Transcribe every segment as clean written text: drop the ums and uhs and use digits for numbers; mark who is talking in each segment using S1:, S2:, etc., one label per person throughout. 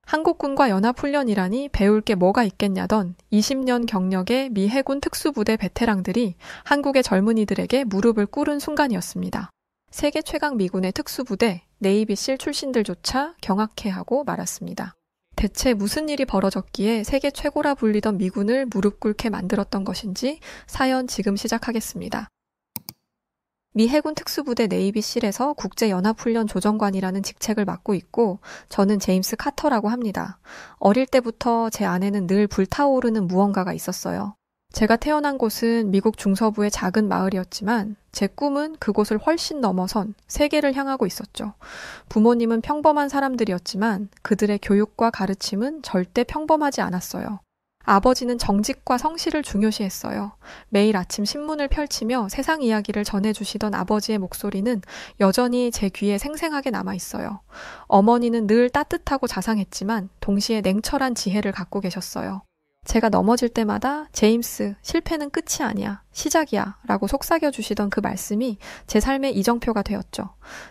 S1: 한국군과 연합훈련이라니 배울 게 뭐가 있겠냐던 20년 경력의 미 해군 특수부대 베테랑들이 한국의 젊은이들에게 무릎을 꿇은 순간이었습니다. 세계 최강 미군의 특수부대 네이비실 출신들조차 경악해하고 말았습니다. 대체 무슨 일이 벌어졌기에 세계 최고라 불리던 미군을 무릎 꿇게 만들었던 것인지 사연 지금 시작하겠습니다. 미 해군 특수부대 네이비실에서 국제연합훈련 조정관이라는 직책을 맡고 있고 저는 제임스 카터라고 합니다. 어릴 때부터 제 안에는 늘 불타오르는 무언가가 있었어요. 제가 태어난 곳은 미국 중서부의 작은 마을이었지만 제 꿈은 그곳을 훨씬 넘어선 세계를 향하고 있었죠. 부모님은 평범한 사람들이었지만 그들의 교육과 가르침은 절대 평범하지 않았어요. 아버지는 정직과 성실을 중요시했어요. 매일 아침 신문을 펼치며 세상 이야기를 전해주시던 아버지의 목소리는 여전히 제 귀에 생생하게 남아있어요. 어머니는 늘 따뜻하고 자상했지만 동시에 냉철한 지혜를 갖고 계셨어요. 제가 넘어질 때마다 제임스, 실패는 끝이 아니야, 시작이야 라고 속삭여주시던 그 말씀이 제 삶의 이정표가 되었죠.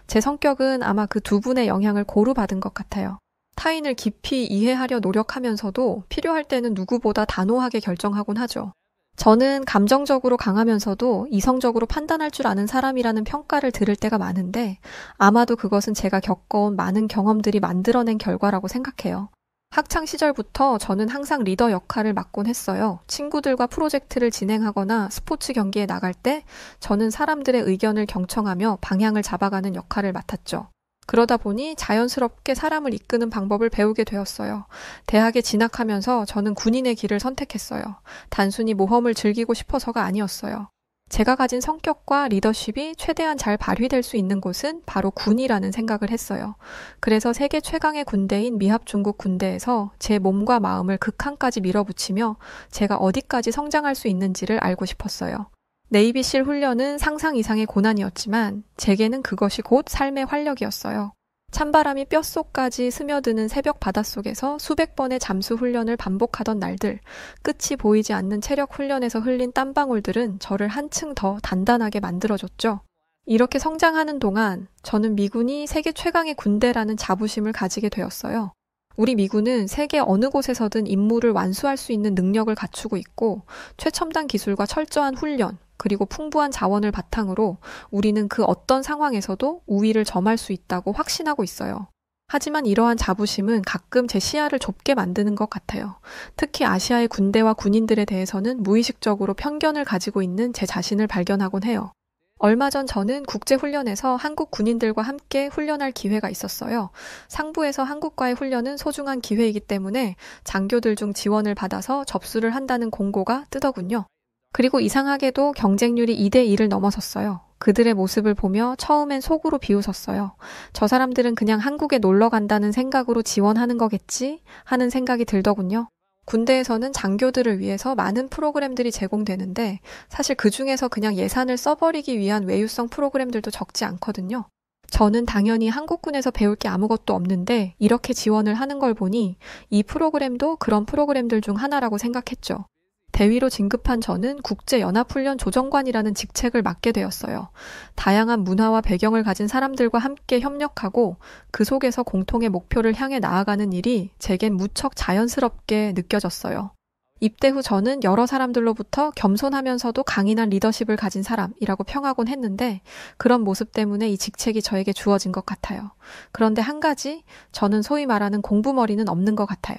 S1: 제 성격은 아마 그 두 분의 영향을 고루 받은 것 같아요. 타인을 깊이 이해하려 노력하면서도 필요할 때는 누구보다 단호하게 결정하곤 하죠. 저는 감정적으로 강하면서도 이성적으로 판단할 줄 아는 사람이라는 평가를 들을 때가 많은데 아마도 그것은 제가 겪어온 많은 경험들이 만들어낸 결과라고 생각해요. 학창 시절부터 저는 항상 리더 역할을 맡곤 했어요. 친구들과 프로젝트를 진행하거나 스포츠 경기에 나갈 때 저는 사람들의 의견을 경청하며 방향을 잡아가는 역할을 맡았죠. 그러다 보니 자연스럽게 사람을 이끄는 방법을 배우게 되었어요. 대학에 진학하면서 저는 군인의 길을 선택했어요. 단순히 모험을 즐기고 싶어서가 아니었어요. 제가 가진 성격과 리더십이 최대한 잘 발휘될 수 있는 곳은 바로 군이라는 생각을 했어요. 그래서 세계 최강의 군대인 미합중국 군대에서 제 몸과 마음을 극한까지 밀어붙이며 제가 어디까지 성장할 수 있는지를 알고 싶었어요. 네이비실 훈련은 상상 이상의 고난이었지만 제게는 그것이 곧 삶의 활력이었어요. 찬바람이 뼛속까지 스며드는 새벽 바닷속에서 수백 번의 잠수 훈련을 반복하던 날들, 끝이 보이지 않는 체력 훈련에서 흘린 땀방울들은 저를 한층 더 단단하게 만들어줬죠. 이렇게 성장하는 동안 저는 미군이 세계 최강의 군대라는 자부심을 가지게 되었어요. 우리 미군은 세계 어느 곳에서든 임무를 완수할 수 있는 능력을 갖추고 있고 최첨단 기술과 철저한 훈련, 그리고 풍부한 자원을 바탕으로 우리는 그 어떤 상황에서도 우위를 점할 수 있다고 확신하고 있어요. 하지만 이러한 자부심은 가끔 제 시야를 좁게 만드는 것 같아요. 특히 아시아의 군대와 군인들에 대해서는 무의식적으로 편견을 가지고 있는 제 자신을 발견하곤 해요. 얼마 전 저는 국제훈련에서 한국 군인들과 함께 훈련할 기회가 있었어요. 상부에서 한국과의 훈련은 소중한 기회이기 때문에 장교들 중 지원을 받아서 접수를 한다는 공고가 뜨더군요. 그리고 이상하게도 경쟁률이 2대1을 넘어섰어요. 그들의 모습을 보며 처음엔 속으로 비웃었어요. 저 사람들은 그냥 한국에 놀러 간다는 생각으로 지원하는 거겠지? 하는 생각이 들더군요. 군대에서는 장교들을 위해서 많은 프로그램들이 제공되는데 사실 그 중에서 그냥 예산을 써버리기 위한 외유성 프로그램들도 적지 않거든요. 저는 당연히 한국군에서 배울 게 아무것도 없는데 이렇게 지원을 하는 걸 보니 이 프로그램도 그런 프로그램들 중 하나라고 생각했죠. 대위로 진급한 저는 국제연합훈련 조정관이라는 직책을 맡게 되었어요. 다양한 문화와 배경을 가진 사람들과 함께 협력하고 그 속에서 공통의 목표를 향해 나아가는 일이 제겐 무척 자연스럽게 느껴졌어요. 입대 후 저는 여러 사람들로부터 겸손하면서도 강인한 리더십을 가진 사람이라고 평하곤 했는데 그런 모습 때문에 이 직책이 저에게 주어진 것 같아요. 그런데 한 가지, 저는 소위 말하는 공부머리는 없는 것 같아요.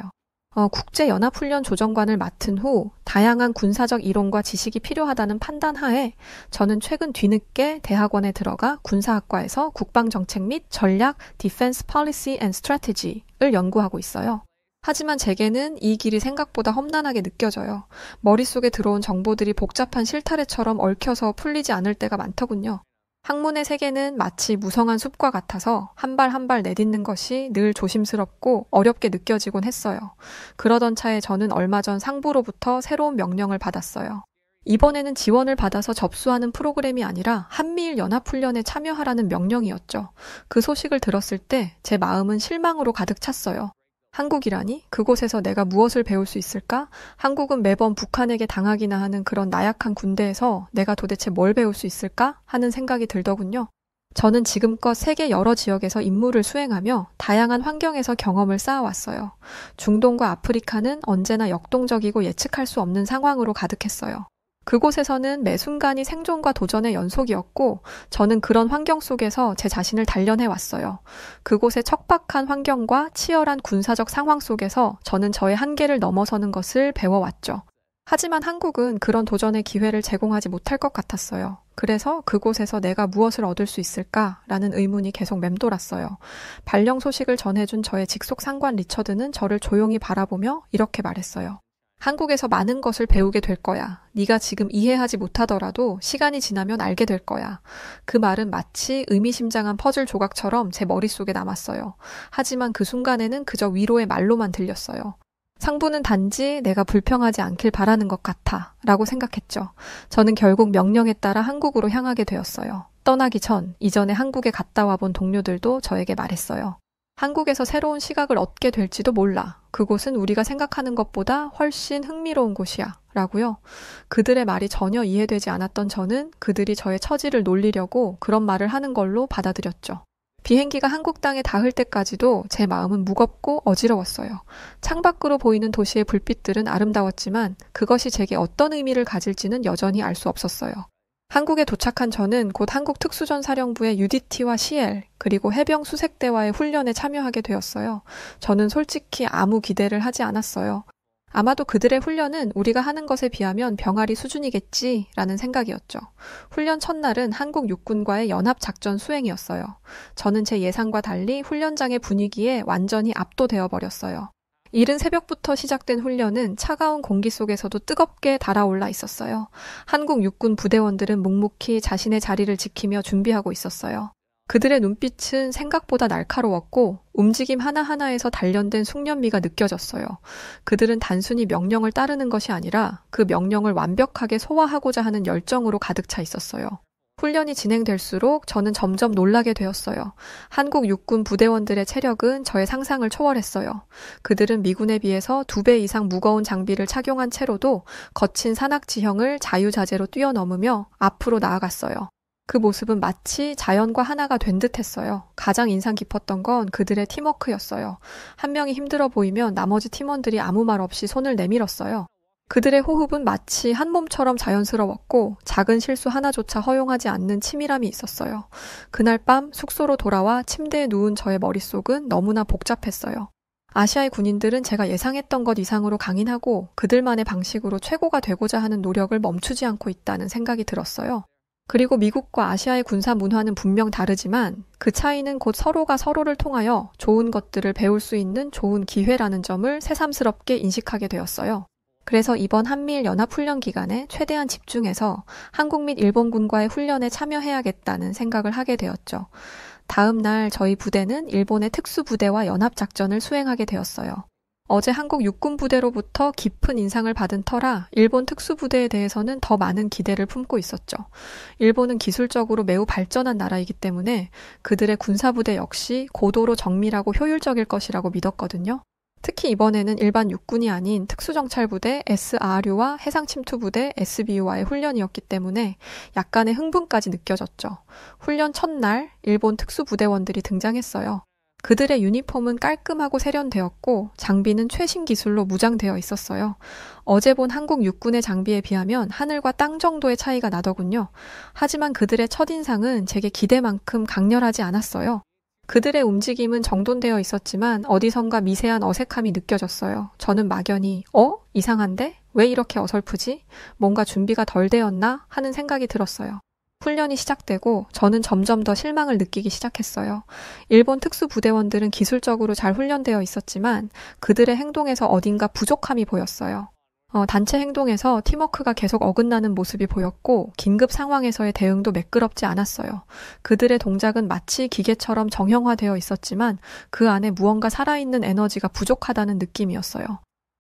S1: 국제연합훈련 조정관을 맡은 후 다양한 군사적 이론과 지식이 필요하다는 판단 하에 저는 최근 뒤늦게 대학원에 들어가 군사학과에서 국방정책 및 전략 Defense Policy and Strategy를 연구하고 있어요. 하지만 제게는 이 길이 생각보다 험난하게 느껴져요. 머릿속에 들어온 정보들이 복잡한 실타래처럼 얽혀서 풀리지 않을 때가 많더군요. 학문의 세계는 마치 무성한 숲과 같아서 한 발 한 발 내딛는 것이 늘 조심스럽고 어렵게 느껴지곤 했어요. 그러던 차에 저는 얼마 전 상부로부터 새로운 명령을 받았어요. 이번에는 지원을 받아서 접수하는 프로그램이 아니라 한미일 연합훈련에 참여하라는 명령이었죠. 그 소식을 들었을 때 제 마음은 실망으로 가득 찼어요. 한국이라니? 그곳에서 내가 무엇을 배울 수 있을까? 한국은 매번 북한에게 당하기나 하는 그런 나약한 군대에서 내가 도대체 뭘 배울 수 있을까? 하는 생각이 들더군요. 저는 지금껏 세계 여러 지역에서 임무를 수행하며 다양한 환경에서 경험을 쌓아왔어요. 중동과 아프리카는 언제나 역동적이고 예측할 수 없는 상황으로 가득했어요. 그곳에서는 매 순간이 생존과 도전의 연속이었고 저는 그런 환경 속에서 제 자신을 단련해왔어요. 그곳의 척박한 환경과 치열한 군사적 상황 속에서 저는 저의 한계를 넘어서는 것을 배워왔죠. 하지만 한국은 그런 도전의 기회를 제공하지 못할 것 같았어요. 그래서 그곳에서 내가 무엇을 얻을 수 있을까라는 의문이 계속 맴돌았어요. 발령 소식을 전해준 저의 직속 상관 리처드는 저를 조용히 바라보며 이렇게 말했어요. 한국에서 많은 것을 배우게 될 거야. 네가 지금 이해하지 못하더라도 시간이 지나면 알게 될 거야. 그 말은 마치 의미심장한 퍼즐 조각처럼 제 머릿속에 남았어요. 하지만 그 순간에는 그저 위로의 말로만 들렸어요. 상부는 단지 내가 불평하지 않길 바라는 것 같아 라고 생각했죠. 저는 결국 명령에 따라 한국으로 향하게 되었어요. 떠나기 전 이전에 한국에 갔다 와본 동료들도 저에게 말했어요. 한국에서 새로운 시각을 얻게 될지도 몰라. 그곳은 우리가 생각하는 것보다 훨씬 흥미로운 곳이야. 라고요. 그들의 말이 전혀 이해되지 않았던 저는 그들이 저의 처지를 놀리려고 그런 말을 하는 걸로 받아들였죠. 비행기가 한국 땅에 닿을 때까지도 제 마음은 무겁고 어지러웠어요. 창밖으로 보이는 도시의 불빛들은 아름다웠지만 그것이 제게 어떤 의미를 가질지는 여전히 알 수 없었어요. 한국에 도착한 저는 곧 한국 특수전사령부의 UDT와 CL 그리고 해병 수색대와의 훈련에 참여하게 되었어요. 저는 솔직히 아무 기대를 하지 않았어요. 아마도 그들의 훈련은 우리가 하는 것에 비하면 병아리 수준이겠지라는 생각이었죠. 훈련 첫날은 한국 육군과의 연합작전 수행이었어요. 저는 제 예상과 달리 훈련장의 분위기에 완전히 압도되어 버렸어요. 이른 새벽부터 시작된 훈련은 차가운 공기 속에서도 뜨겁게 달아올라 있었어요. 한국 육군 부대원들은 묵묵히 자신의 자리를 지키며 준비하고 있었어요. 그들의 눈빛은 생각보다 날카로웠고 움직임 하나하나에서 단련된 숙련미가 느껴졌어요. 그들은 단순히 명령을 따르는 것이 아니라 그 명령을 완벽하게 소화하고자 하는 열정으로 가득 차 있었어요. 훈련이 진행될수록 저는 점점 놀라게 되었어요. 한국 육군 부대원들의 체력은 저의 상상을 초월했어요. 그들은 미군에 비해서 2배 이상 무거운 장비를 착용한 채로도 거친 산악 지형을 자유자재로 뛰어넘으며 앞으로 나아갔어요. 그 모습은 마치 자연과 하나가 된 듯했어요. 가장 인상 깊었던 건 그들의 팀워크였어요. 한 명이 힘들어 보이면 나머지 팀원들이 아무 말 없이 손을 내밀었어요. 그들의 호흡은 마치 한 몸처럼 자연스러웠고 작은 실수 하나조차 허용하지 않는 치밀함이 있었어요. 그날 밤 숙소로 돌아와 침대에 누운 저의 머릿속은 너무나 복잡했어요. 아시아의 군인들은 제가 예상했던 것 이상으로 강인하고 그들만의 방식으로 최고가 되고자 하는 노력을 멈추지 않고 있다는 생각이 들었어요. 그리고 미국과 아시아의 군사 문화는 분명 다르지만 그 차이는 곧 서로가 서로를 통하여 좋은 것들을 배울 수 있는 좋은 기회라는 점을 새삼스럽게 인식하게 되었어요. 그래서 이번 한미일 연합훈련 기간에 최대한 집중해서 한국 및 일본군과의 훈련에 참여해야겠다는 생각을 하게 되었죠. 다음 날 저희 부대는 일본의 특수부대와 연합작전을 수행하게 되었어요. 어제 한국 육군부대로부터 깊은 인상을 받은 터라 일본 특수부대에 대해서는 더 많은 기대를 품고 있었죠. 일본은 기술적으로 매우 발전한 나라이기 때문에 그들의 군사부대 역시 고도로 정밀하고 효율적일 것이라고 믿었거든요. 특히 이번에는 일반 육군이 아닌 특수정찰부대 SRU와 해상침투부대 SBU와의 훈련이었기 때문에 약간의 흥분까지 느껴졌죠. 훈련 첫날 일본 특수부대원들이 등장했어요. 그들의 유니폼은 깔끔하고 세련되었고 장비는 최신 기술로 무장되어 있었어요. 어제 본 한국 육군의 장비에 비하면 하늘과 땅 정도의 차이가 나더군요. 하지만 그들의 첫인상은 제게 기대만큼 강렬하지 않았어요. 그들의 움직임은 정돈되어 있었지만 어디선가 미세한 어색함이 느껴졌어요. 저는 막연히 이상한데? 왜 이렇게 어설프지? 뭔가 준비가 덜 되었나? 하는 생각이 들었어요. 훈련이 시작되고 저는 점점 더 실망을 느끼기 시작했어요. 일본 특수부대원들은 기술적으로 잘 훈련되어 있었지만 그들의 행동에서 어딘가 부족함이 보였어요. 단체 행동에서 팀워크가 계속 어긋나는 모습이 보였고 긴급 상황에서의 대응도 매끄럽지 않았어요. 그들의 동작은 마치 기계처럼 정형화되어 있었지만 그 안에 무언가 살아있는 에너지가 부족하다는 느낌이었어요.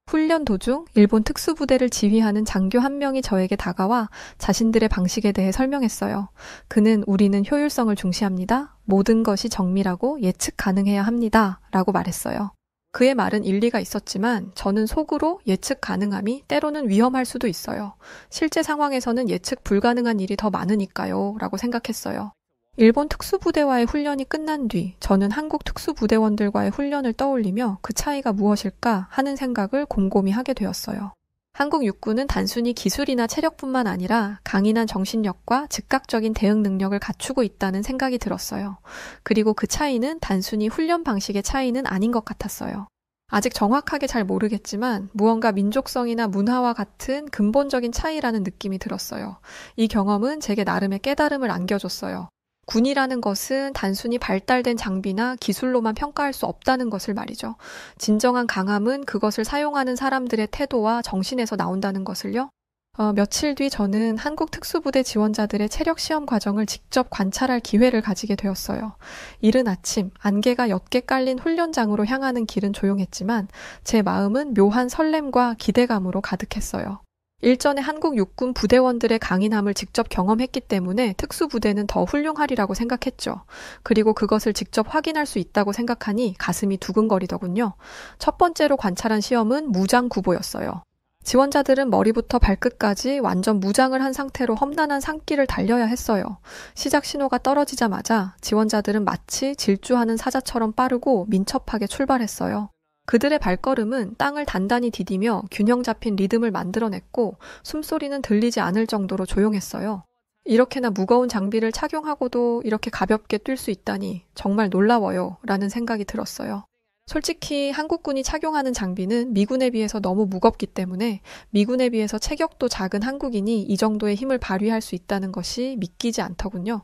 S1: 훈련 도중 일본 특수부대를 지휘하는 장교 한 명이 저에게 다가와 자신들의 방식에 대해 설명했어요. 그는 우리는 효율성을 중시합니다. 모든 것이 정밀하고 예측 가능해야 합니다. 라고 말했어요. 그의 말은 일리가 있었지만 저는 속으로 예측 가능함이 때로는 위험할 수도 있어요. 실제 상황에서는 예측 불가능한 일이 더 많으니까요. 라고 생각했어요. 일본 특수부대와의 훈련이 끝난 뒤 저는 한국 특수부대원들과의 훈련을 떠올리며 그 차이가 무엇일까 하는 생각을 곰곰이 하게 되었어요. 한국 육군은 단순히 기술이나 체력뿐만 아니라 강인한 정신력과 즉각적인 대응 능력을 갖추고 있다는 생각이 들었어요. 그리고 그 차이는 단순히 훈련 방식의 차이는 아닌 것 같았어요. 아직 정확하게 잘 모르겠지만 무언가 민족성이나 문화와 같은 근본적인 차이라는 느낌이 들었어요. 이 경험은 제게 나름의 깨달음을 안겨줬어요. 군이라는 것은 단순히 발달된 장비나 기술로만 평가할 수 없다는 것을 말이죠. 진정한 강함은 그것을 사용하는 사람들의 태도와 정신에서 나온다는 것을요. 며칠 뒤 저는 한국 특수부대 지원자들의 체력 시험 과정을 직접 관찰할 기회를 가지게 되었어요. 이른 아침 안개가 옅게 깔린 훈련장으로 향하는 길은 조용했지만 제 마음은 묘한 설렘과 기대감으로 가득했어요. 일전에 한국 육군 부대원들의 강인함을 직접 경험했기 때문에 특수부대는 더 훌륭하리라고 생각했죠. 그리고 그것을 직접 확인할 수 있다고 생각하니 가슴이 두근거리더군요. 첫 번째로 관찰한 시험은 무장구보였어요. 지원자들은 머리부터 발끝까지 완전 무장을 한 상태로 험난한 산길을 달려야 했어요. 시작 신호가 떨어지자마자 지원자들은 마치 질주하는 사자처럼 빠르고 민첩하게 출발했어요. 그들의 발걸음은 땅을 단단히 디디며 균형 잡힌 리듬을 만들어냈고 숨소리는 들리지 않을 정도로 조용했어요. 이렇게나 무거운 장비를 착용하고도 이렇게 가볍게 뛸 수 있다니 정말 놀라워요 라는 생각이 들었어요. 솔직히 한국군이 착용하는 장비는 미군에 비해서 너무 무겁기 때문에 미군에 비해서 체격도 작은 한국인이 이 정도의 힘을 발휘할 수 있다는 것이 믿기지 않더군요.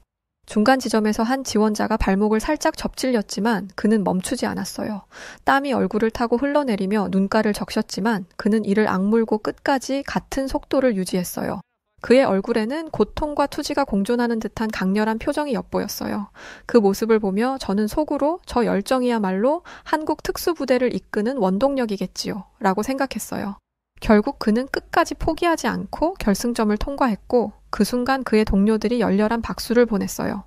S1: 중간 지점에서 한 지원자가 발목을 살짝 접질렸지만 그는 멈추지 않았어요. 땀이 얼굴을 타고 흘러내리며 눈가를 적셨지만 그는 이를 악물고 끝까지 같은 속도를 유지했어요. 그의 얼굴에는 고통과 투지가 공존하는 듯한 강렬한 표정이 엿보였어요. 그 모습을 보며 저는 속으로 저 열정이야말로 한국 특수부대를 이끄는 원동력이겠지요 라고 생각했어요. 결국 그는 끝까지 포기하지 않고 결승점을 통과했고 그 순간 그의 동료들이 열렬한 박수를 보냈어요.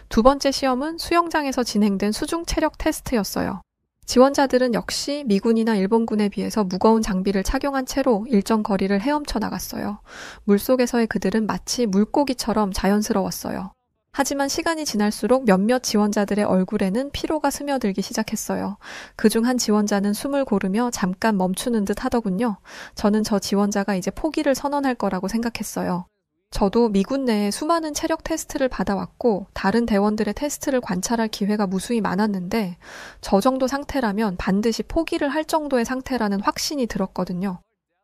S1: 두 번째 시험은 수영장에서 진행된 수중 체력 테스트였어요. 지원자들은 역시 미군이나 일본군에 비해서 무거운 장비를 착용한 채로 일정 거리를 헤엄쳐 나갔어요. 물속에서의 그들은 마치 물고기처럼 자연스러웠어요. 하지만 시간이 지날수록 몇몇 지원자들의 얼굴에는 피로가 스며들기 시작했어요. 그중 한 지원자는 숨을 고르며 잠깐 멈추는 듯 하더군요. 저는 저 지원자가 이제 포기를 선언할 거라고 생각했어요. 저도 미군 내에 수많은 체력 테스트를 받아왔고 다른 대원들의 테스트를 관찰할 기회가 무수히 많았는데 저 정도 상태라면 반드시 포기를 할 정도의 상태라는 확신이 들었거든요.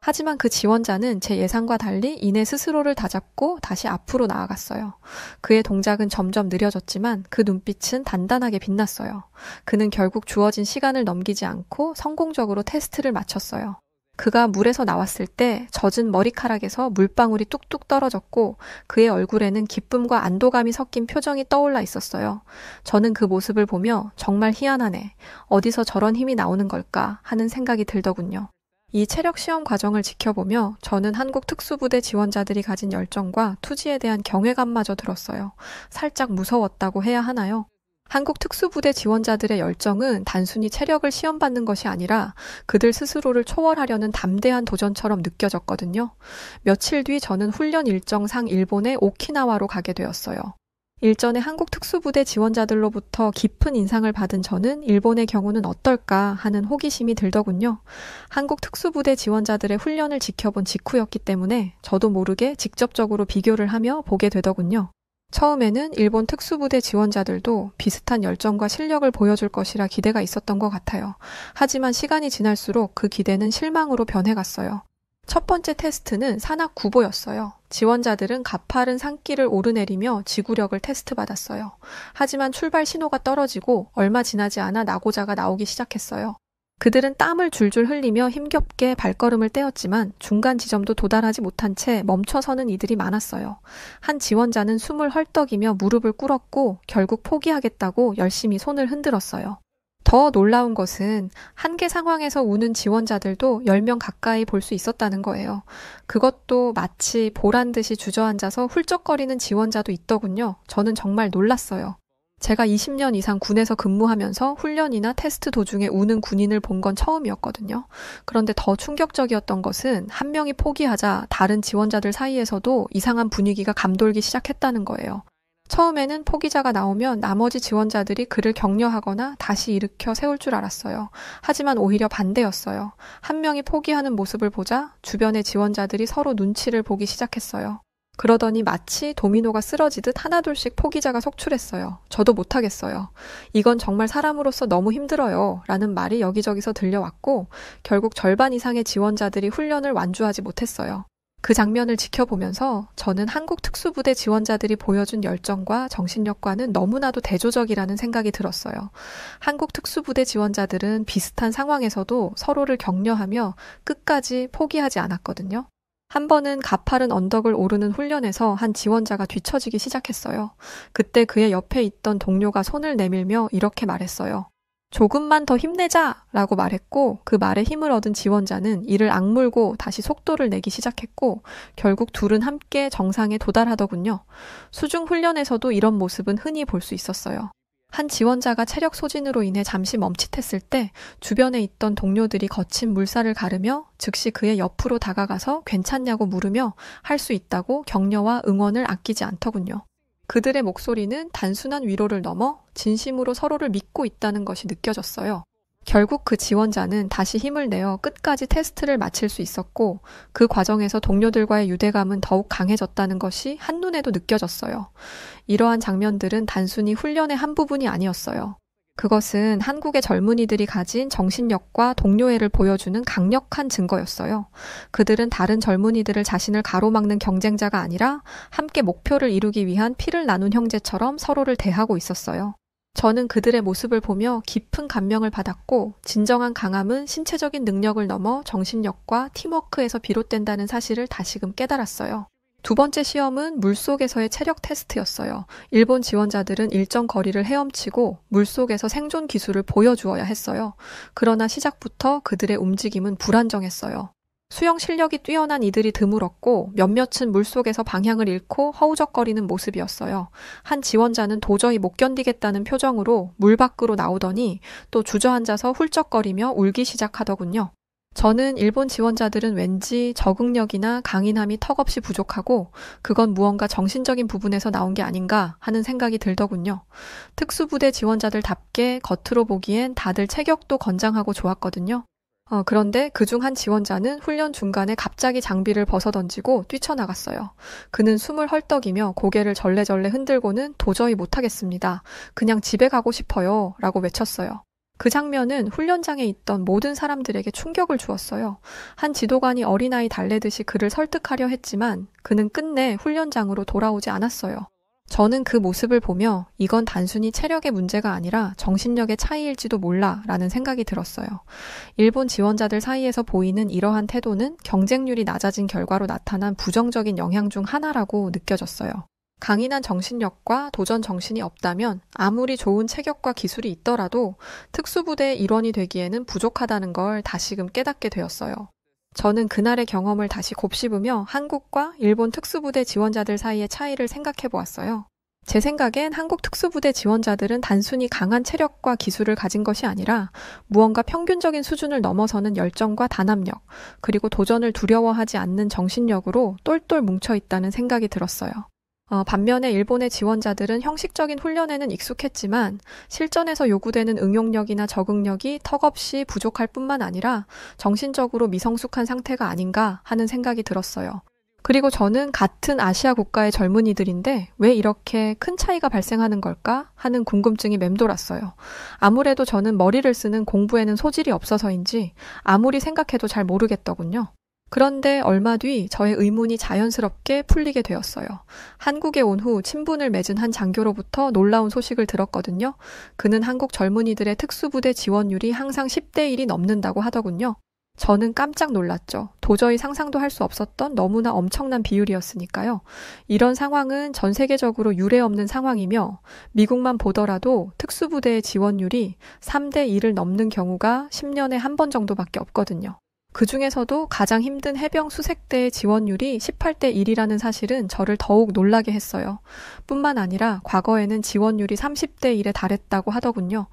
S1: 하지만 그 지원자는 제 예상과 달리 이내 스스로를 다잡고 다시 앞으로 나아갔어요. 그의 동작은 점점 느려졌지만 그 눈빛은 단단하게 빛났어요. 그는 결국 주어진 시간을 넘기지 않고 성공적으로 테스트를 마쳤어요. 그가 물에서 나왔을 때 젖은 머리카락에서 물방울이 뚝뚝 떨어졌고 그의 얼굴에는 기쁨과 안도감이 섞인 표정이 떠올라 있었어요. 저는 그 모습을 보며 정말 희한하네. 어디서 저런 힘이 나오는 걸까 하는 생각이 들더군요. 이 체력 시험 과정을 지켜보며 저는 한국 특수부대 지원자들이 가진 열정과 투지에 대한 경외감마저 들었어요. 살짝 무서웠다고 해야 하나요? 한국 특수부대 지원자들의 열정은 단순히 체력을 시험받는 것이 아니라 그들 스스로를 초월하려는 담대한 도전처럼 느껴졌거든요. 며칠 뒤 저는 훈련 일정상 일본의 오키나와로 가게 되었어요. 일전에 한국 특수부대 지원자들로부터 깊은 인상을 받은 저는 일본의 경우는 어떨까 하는 호기심이 들더군요. 한국 특수부대 지원자들의 훈련을 지켜본 직후였기 때문에 저도 모르게 직접적으로 비교를 하며 보게 되더군요. 처음에는 일본 특수부대 지원자들도 비슷한 열정과 실력을 보여줄 것이라 기대가 있었던 것 같아요. 하지만 시간이 지날수록 그 기대는 실망으로 변해갔어요. 첫 번째 테스트는 산악구보였어요. 지원자들은 가파른 산길을 오르내리며 지구력을 테스트받았어요. 하지만 출발 신호가 떨어지고 얼마 지나지 않아 낙오자가 나오기 시작했어요. 그들은 땀을 줄줄 흘리며 힘겹게 발걸음을 떼었지만 중간 지점도 도달하지 못한 채 멈춰서는 이들이 많았어요. 한 지원자는 숨을 헐떡이며 무릎을 꿇었고 결국 포기하겠다고 열심히 손을 흔들었어요. 더 놀라운 것은 한계 상황에서 우는 지원자들도 10명 가까이 볼 수 있었다는 거예요. 그것도 마치 보란듯이 주저앉아서 훌쩍거리는 지원자도 있더군요. 저는 정말 놀랐어요. 제가 20년 이상 군에서 근무하면서 훈련이나 테스트 도중에 우는 군인을 본 건 처음이었거든요. 그런데 더 충격적이었던 것은 한 명이 포기하자 다른 지원자들 사이에서도 이상한 분위기가 감돌기 시작했다는 거예요. 처음에는 포기자가 나오면 나머지 지원자들이 그를 격려하거나 다시 일으켜 세울 줄 알았어요. 하지만 오히려 반대였어요. 한 명이 포기하는 모습을 보자 주변의 지원자들이 서로 눈치를 보기 시작했어요. 그러더니 마치 도미노가 쓰러지듯 하나둘씩 포기자가 속출했어요. 저도 못하겠어요. 이건 정말 사람으로서 너무 힘들어요. 라는 말이 여기저기서 들려왔고 결국 절반 이상의 지원자들이 훈련을 완주하지 못했어요. 그 장면을 지켜보면서 저는 한국 특수부대 지원자들이 보여준 열정과 정신력과는 너무나도 대조적이라는 생각이 들었어요. 한국 특수부대 지원자들은 비슷한 상황에서도 서로를 격려하며 끝까지 포기하지 않았거든요. 한 번은 가파른 언덕을 오르는 훈련에서 한 지원자가 뒤처지기 시작했어요. 그때 그의 옆에 있던 동료가 손을 내밀며 이렇게 말했어요. 조금만 더 힘내자! 라고 말했고 그 말에 힘을 얻은 지원자는 이를 악물고 다시 속도를 내기 시작했고 결국 둘은 함께 정상에 도달하더군요. 수중 훈련에서도 이런 모습은 흔히 볼 수 있었어요. 한 지원자가 체력 소진으로 인해 잠시 멈칫했을 때 주변에 있던 동료들이 거친 물살을 가르며 즉시 그의 옆으로 다가가서 괜찮냐고 물으며 할 수 있다고 격려와 응원을 아끼지 않더군요. 그들의 목소리는 단순한 위로를 넘어 진심으로 서로를 믿고 있다는 것이 느껴졌어요. 결국 그 지원자는 다시 힘을 내어 끝까지 테스트를 마칠 수 있었고 그 과정에서 동료들과의 유대감은 더욱 강해졌다는 것이 한눈에도 느껴졌어요. 이러한 장면들은 단순히 훈련의 한 부분이 아니었어요. 그것은 한국의 젊은이들이 가진 정신력과 동료애를 보여주는 강력한 증거였어요. 그들은 다른 젊은이들을 자신을 가로막는 경쟁자가 아니라 함께 목표를 이루기 위한 피를 나눈 형제처럼 서로를 대하고 있었어요. 저는 그들의 모습을 보며 깊은 감명을 받았고 진정한 강함은 신체적인 능력을 넘어 정신력과 팀워크에서 비롯된다는 사실을 다시금 깨달았어요. 두 번째 시험은 물속에서의 체력 테스트였어요. 일본 지원자들은 일정 거리를 헤엄치고 물속에서 생존 기술을 보여주어야 했어요. 그러나 시작부터 그들의 움직임은 불안정했어요. 수영 실력이 뛰어난 이들이 드물었고 몇몇은 물속에서 방향을 잃고 허우적거리는 모습이었어요. 한 지원자는 도저히 못 견디겠다는 표정으로 물 밖으로 나오더니 또 주저앉아서 훌쩍거리며 울기 시작하더군요. 저는 일본 지원자들은 왠지 적응력이나 강인함이 턱없이 부족하고 그건 무언가 정신적인 부분에서 나온 게 아닌가 하는 생각이 들더군요. 특수부대 지원자들답게 겉으로 보기엔 다들 체격도 건장하고 좋았거든요. 그런데 그중 한 지원자는 훈련 중간에 갑자기 장비를 벗어던지고 뛰쳐나갔어요. 그는 숨을 헐떡이며 고개를 절레절레 흔들고는 도저히 못하겠습니다. 그냥 집에 가고 싶어요. 라고 외쳤어요. 그 장면은 훈련장에 있던 모든 사람들에게 충격을 주었어요. 한 지도관이 어린아이 달래듯이 그를 설득하려 했지만 그는 끝내 훈련장으로 돌아오지 않았어요. 저는 그 모습을 보며 이건 단순히 체력의 문제가 아니라 정신력의 차이일지도 몰라 라는 생각이 들었어요. 일본 지원자들 사이에서 보이는 이러한 태도는 경쟁률이 낮아진 결과로 나타난 부정적인 영향 중 하나라고 느껴졌어요. 강인한 정신력과 도전 정신이 없다면 아무리 좋은 체격과 기술이 있더라도 특수부대의 일원이 되기에는 부족하다는 걸 다시금 깨닫게 되었어요. 저는 그날의 경험을 다시 곱씹으며 한국과 일본 특수부대 지원자들 사이의 차이를 생각해 보았어요. 제 생각엔 한국 특수부대 지원자들은 단순히 강한 체력과 기술을 가진 것이 아니라 무언가 평균적인 수준을 넘어서는 열정과 단합력, 그리고 도전을 두려워하지 않는 정신력으로 똘똘 뭉쳐 있다는 생각이 들었어요. 반면에 일본의 지원자들은 형식적인 훈련에는 익숙했지만 실전에서 요구되는 응용력이나 적응력이 턱없이 부족할 뿐만 아니라 정신적으로 미성숙한 상태가 아닌가 하는 생각이 들었어요. 그리고 저는 같은 아시아 국가의 젊은이들인데 왜 이렇게 큰 차이가 발생하는 걸까 하는 궁금증이 맴돌았어요. 아무래도 저는 머리를 쓰는 공부에는 소질이 없어서인지 아무리 생각해도 잘 모르겠더군요. 그런데 얼마 뒤 저의 의문이 자연스럽게 풀리게 되었어요. 한국에 온 후 친분을 맺은 한 장교로부터 놀라운 소식을 들었거든요. 그는 한국 젊은이들의 특수부대 지원율이 항상 10대 1이 넘는다고 하더군요. 저는 깜짝 놀랐죠. 도저히 상상도 할 수 없었던 너무나 엄청난 비율이었으니까요. 이런 상황은 전 세계적으로 유례없는 상황이며 미국만 보더라도 특수부대의 지원율이 3대 1을 넘는 경우가 10년에 한 번 정도밖에 없거든요. 그 중에서도 가장 힘든 해병 수색대의 지원율이 18대 1이라는 사실은 저를 더욱 놀라게 했어요. 뿐만 아니라 과거에는 지원율이 30대 1에 달했다고 하더군요.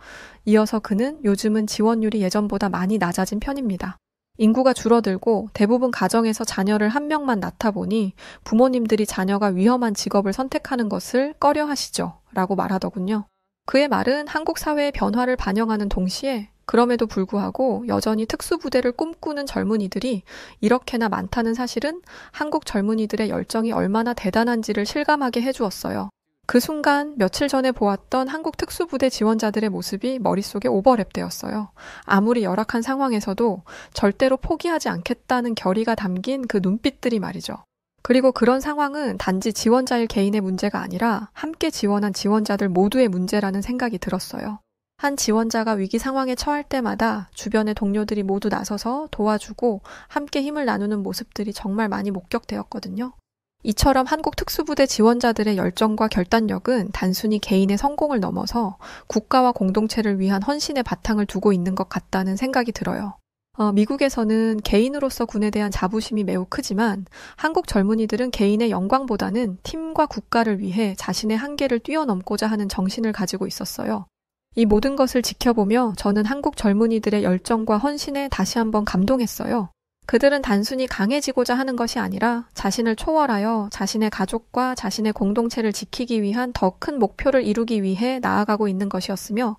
S1: 이어서 그는 요즘은 지원율이 예전보다 많이 낮아진 편입니다. 인구가 줄어들고 대부분 가정에서 자녀를 한 명만 낳다 보니 부모님들이 자녀가 위험한 직업을 선택하는 것을 꺼려 하시죠. 라고 말하더군요. 그의 말은 한국 사회의 변화를 반영하는 동시에 그럼에도 불구하고 여전히 특수부대를 꿈꾸는 젊은이들이 이렇게나 많다는 사실은 한국 젊은이들의 열정이 얼마나 대단한지를 실감하게 해주었어요. 그 순간 며칠 전에 보았던 한국 특수부대 지원자들의 모습이 머릿속에 오버랩되었어요. 아무리 열악한 상황에서도 절대로 포기하지 않겠다는 결의가 담긴 그 눈빛들이 말이죠. 그리고 그런 상황은 단지 지원자일 개인의 문제가 아니라 함께 지원한 지원자들 모두의 문제라는 생각이 들었어요. 한 지원자가 위기 상황에 처할 때마다 주변의 동료들이 모두 나서서 도와주고 함께 힘을 나누는 모습들이 정말 많이 목격되었거든요. 이처럼 한국 특수부대 지원자들의 열정과 결단력은 단순히 개인의 성공을 넘어서 국가와 공동체를 위한 헌신의 바탕을 두고 있는 것 같다는 생각이 들어요. 미국에서는 개인으로서 군에 대한 자부심이 매우 크지만 한국 젊은이들은 개인의 영광보다는 팀과 국가를 위해 자신의 한계를 뛰어넘고자 하는 정신을 가지고 있었어요. 이 모든 것을 지켜보며 저는 한국 젊은이들의 열정과 헌신에 다시 한번 감동했어요. 그들은 단순히 강해지고자 하는 것이 아니라 자신을 초월하여 자신의 가족과 자신의 공동체를 지키기 위한 더 큰 목표를 이루기 위해 나아가고 있는 것이었으며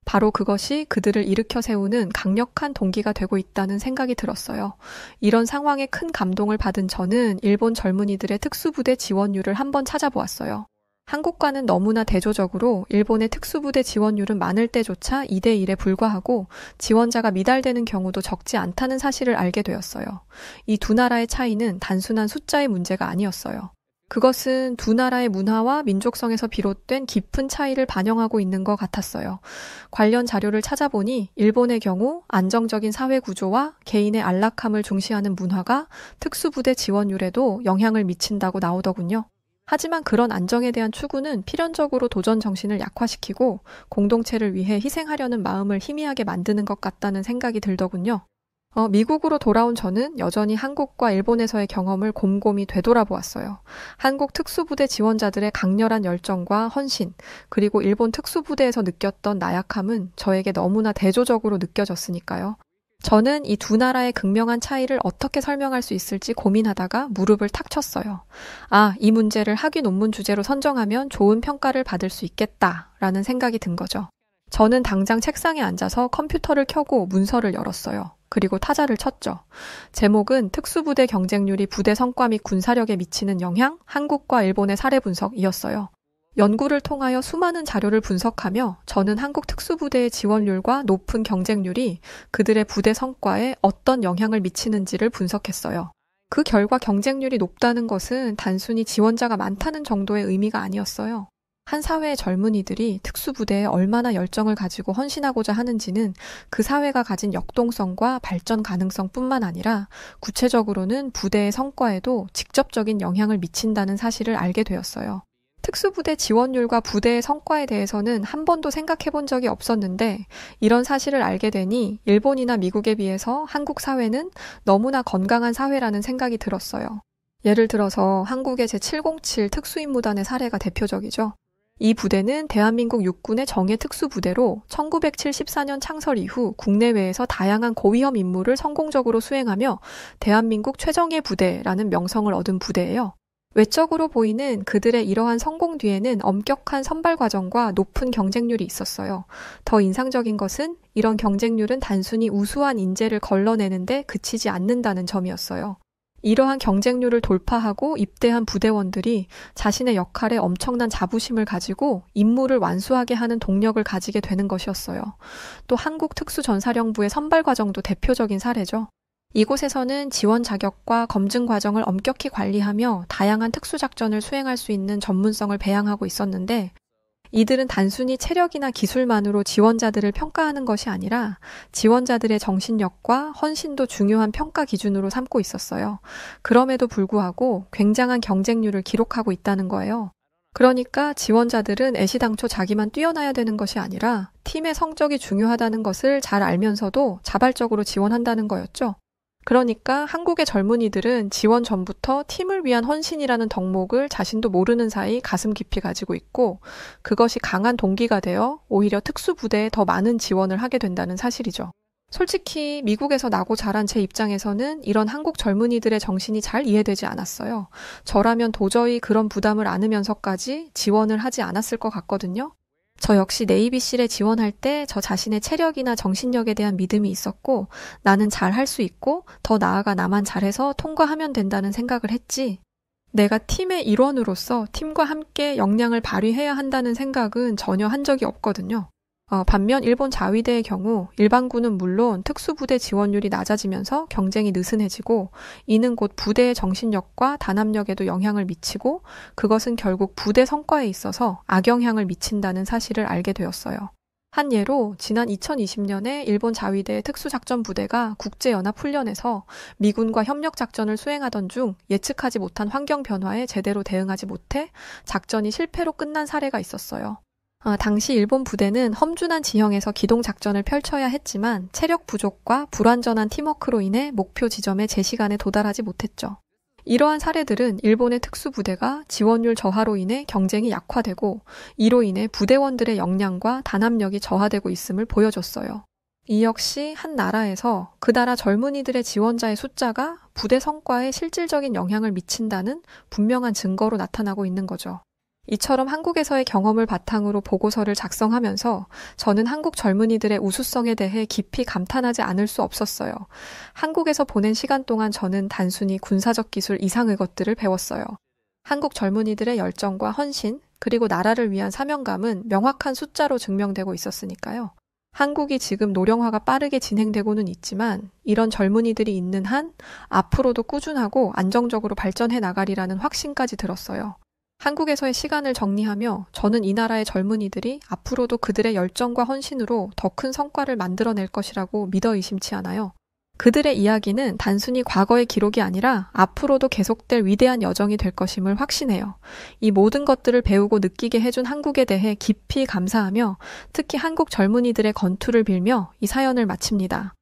S1: 바로 그것이 그들을 일으켜 세우는 강력한 동기가 되고 있다는 생각이 들었어요. 이런 상황에 큰 감동을 받은 저는 일본 젊은이들의 특수부대 지원율을 한번 찾아보았어요. 한국과는 너무나 대조적으로 일본의 특수부대 지원율은 많을 때조차 2대1에 불과하고 지원자가 미달되는 경우도 적지 않다는 사실을 알게 되었어요. 이 두 나라의 차이는 단순한 숫자의 문제가 아니었어요. 그것은 두 나라의 문화와 민족성에서 비롯된 깊은 차이를 반영하고 있는 것 같았어요. 관련 자료를 찾아보니 일본의 경우 안정적인 사회 구조와 개인의 안락함을 중시하는 문화가 특수부대 지원율에도 영향을 미친다고 나오더군요. 하지만 그런 안정에 대한 추구는 필연적으로 도전 정신을 약화시키고 공동체를 위해 희생하려는 마음을 희미하게 만드는 것 같다는 생각이 들더군요. 미국으로 돌아온 저는 여전히 한국과 일본에서의 경험을 곰곰이 되돌아보았어요. 한국 특수부대 지원자들의 강렬한 열정과 헌신, 그리고 일본 특수부대에서 느꼈던 나약함은 저에게 너무나 대조적으로 느껴졌으니까요. 저는 이 두 나라의 극명한 차이를 어떻게 설명할 수 있을지 고민하다가 무릎을 탁 쳤어요. 이 문제를 학위 논문 주제로 선정하면 좋은 평가를 받을 수 있겠다라는 생각이 든 거죠. 저는 당장 책상에 앉아서 컴퓨터를 켜고 문서를 열었어요. 그리고 타자를 쳤죠. 제목은 특수부대 경쟁률이 부대 성과 및 군사력에 미치는 영향, 한국과 일본의 사례 분석이었어요. 연구를 통하여 수많은 자료를 분석하며 저는 한국 특수부대의 지원율과 높은 경쟁률이 그들의 부대 성과에 어떤 영향을 미치는지를 분석했어요. 그 결과 경쟁률이 높다는 것은 단순히 지원자가 많다는 정도의 의미가 아니었어요. 한 사회의 젊은이들이 특수부대에 얼마나 열정을 가지고 헌신하고자 하는지는 그 사회가 가진 역동성과 발전 가능성뿐만 아니라 구체적으로는 부대의 성과에도 직접적인 영향을 미친다는 사실을 알게 되었어요. 특수부대 지원율과 부대의 성과에 대해서는 한 번도 생각해 본 적이 없었는데 이런 사실을 알게 되니 일본이나 미국에 비해서 한국 사회는 너무나 건강한 사회라는 생각이 들었어요. 예를 들어서 한국의 제707 특수임무단의 사례가 대표적이죠. 이 부대는 대한민국 육군의 정예 특수부대로 1974년 창설 이후 국내외에서 다양한 고위험 임무를 성공적으로 수행하며 대한민국 최정예 부대라는 명성을 얻은 부대예요. 외적으로 보이는 그들의 이러한 성공 뒤에는 엄격한 선발 과정과 높은 경쟁률이 있었어요. 더 인상적인 것은 이런 경쟁률은 단순히 우수한 인재를 걸러내는데 그치지 않는다는 점이었어요. 이러한 경쟁률을 돌파하고 입대한 부대원들이 자신의 역할에 엄청난 자부심을 가지고 임무를 완수하게 하는 동력을 가지게 되는 것이었어요. 또 한국 특수전사령부의 선발 과정도 대표적인 사례죠. 이곳에서는 지원 자격과 검증 과정을 엄격히 관리하며 다양한 특수작전을 수행할 수 있는 전문성을 배양하고 있었는데 이들은 단순히 체력이나 기술만으로 지원자들을 평가하는 것이 아니라 지원자들의 정신력과 헌신도 중요한 평가 기준으로 삼고 있었어요. 그럼에도 불구하고 굉장한 경쟁률을 기록하고 있다는 거예요. 그러니까 지원자들은 애시당초 자기만 뛰어나야 되는 것이 아니라 팀의 성적이 중요하다는 것을 잘 알면서도 자발적으로 지원한다는 거였죠. 그러니까 한국의 젊은이들은 지원 전부터 팀을 위한 헌신이라는 덕목을 자신도 모르는 사이 가슴 깊이 가지고 있고 그것이 강한 동기가 되어 오히려 특수부대에 더 많은 지원을 하게 된다는 사실이죠. 솔직히 미국에서 나고 자란 제 입장에서는 이런 한국 젊은이들의 정신이 잘 이해되지 않았어요. 저라면 도저히 그런 부담을 안으면서까지 지원을 하지 않았을 것 같거든요. 저 역시 네이비실에 지원할 때 저 자신의 체력이나 정신력에 대한 믿음이 있었고 나는 잘 할 수 있고 더 나아가 나만 잘해서 통과하면 된다는 생각을 했지. 내가 팀의 일원으로서 팀과 함께 역량을 발휘해야 한다는 생각은 전혀 한 적이 없거든요. 반면 일본 자위대의 경우 일반군은 물론 특수부대 지원율이 낮아지면서 경쟁이 느슨해지고 이는 곧 부대의 정신력과 단합력에도 영향을 미치고 그것은 결국 부대 성과에 있어서 악영향을 미친다는 사실을 알게 되었어요. 한 예로 지난 2020년에 일본 자위대의 특수작전부대가 국제연합훈련에서 미군과 협력작전을 수행하던 중 예측하지 못한 환경 변화에 제대로 대응하지 못해 작전이 실패로 끝난 사례가 있었어요. 당시 일본 부대는 험준한 지형에서 기동작전을 펼쳐야 했지만 체력 부족과 불완전한 팀워크로 인해 목표 지점에 제 시간에 도달하지 못했죠. 이러한 사례들은 일본의 특수부대가 지원율 저하로 인해 경쟁이 약화되고 이로 인해 부대원들의 역량과 단합력이 저하되고 있음을 보여줬어요. 이 역시 한 나라에서 그 나라 젊은이들의 지원자의 숫자가 부대 성과에 실질적인 영향을 미친다는 분명한 증거로 나타나고 있는 거죠. 이처럼 한국에서의 경험을 바탕으로 보고서를 작성하면서 저는 한국 젊은이들의 우수성에 대해 깊이 감탄하지 않을 수 없었어요. 한국에서 보낸 시간 동안 저는 단순히 군사적 기술 이상의 것들을 배웠어요. 한국 젊은이들의 열정과 헌신, 그리고 나라를 위한 사명감은 명확한 숫자로 증명되고 있었으니까요. 한국이 지금 노령화가 빠르게 진행되고는 있지만 이런 젊은이들이 있는 한 앞으로도 꾸준하고 안정적으로 발전해 나가리라는 확신까지 들었어요. 한국에서의 시간을 정리하며 저는 이 나라의 젊은이들이 앞으로도 그들의 열정과 헌신으로 더 큰 성과를 만들어낼 것이라고 믿어 의심치 않아요. 그들의 이야기는 단순히 과거의 기록이 아니라 앞으로도 계속될 위대한 여정이 될 것임을 확신해요. 이 모든 것들을 배우고 느끼게 해준 한국에 대해 깊이 감사하며 특히 한국 젊은이들의 건투를 빌며 이 사연을 마칩니다.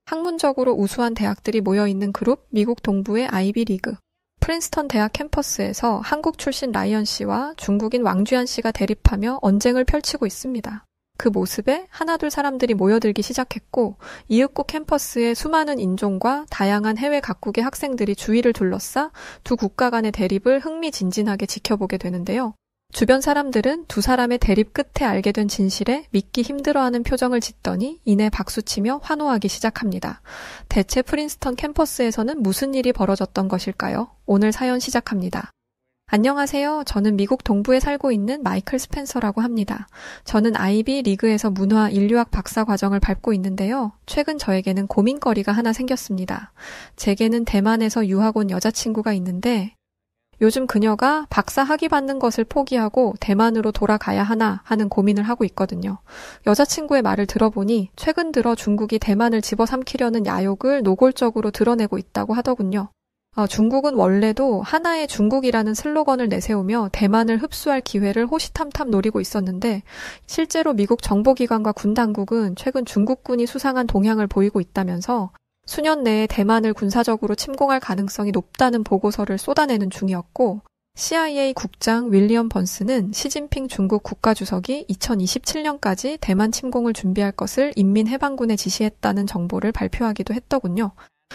S1: 학문적으로 우수한 대학들이 모여있는 그룹 미국 동부의 아이비 리그. 프린스턴 대학 캠퍼스에서 한국 출신 라이언 씨와 중국인 왕쥐한 씨가 대립하며 언쟁을 펼치고 있습니다. 그 모습에 하나둘 사람들이 모여들기 시작했고 이윽고 캠퍼스에 수많은 인종과 다양한 해외 각국의 학생들이 주위를 둘러싸 두 국가 간의 대립을 흥미진진하게 지켜보게 되는데요. 주변 사람들은 두 사람의 대립 끝에 알게 된 진실에 믿기 힘들어하는 표정을 짓더니 이내 박수치며 환호하기 시작합니다. 대체 프린스턴 캠퍼스에서는 무슨 일이 벌어졌던 것일까요? 오늘 사연 시작합니다. 안녕하세요. 저는 미국 동부에 살고 있는 마이클 스펜서라고 합니다. 저는 아이비 리그에서 문화 인류학 박사 과정을 밟고 있는데요. 최근 저에게는 고민거리가 하나 생겼습니다. 제게는 대만에서 유학 온 여자친구가 있는데 요즘 그녀가 박사 학위 받는 것을 포기하고 대만으로 돌아가야 하나 하는 고민을 하고 있거든요. 여자친구의 말을 들어보니 최근 들어 중국이 대만을 집어삼키려는 야욕을 노골적으로 드러내고 있다고 하더군요. 중국은 원래도 하나의 중국이라는 슬로건을 내세우며 대만을 흡수할 기회를 호시탐탐 노리고 있었는데 실제로 미국 정보기관과 군 당국은 최근 중국군이 수상한 동향을 보이고 있다면서 수년 내에 대만을 군사적으로 침공할 가능성이 높다는 보고서를 쏟아내는 중이었고 CIA 국장 윌리엄 번스는 시진핑 중국 국가주석이 2027년까지 대만 침공을 준비할 것을 인민해방군에 지시했다는 정보를 발표하기도 했더군요.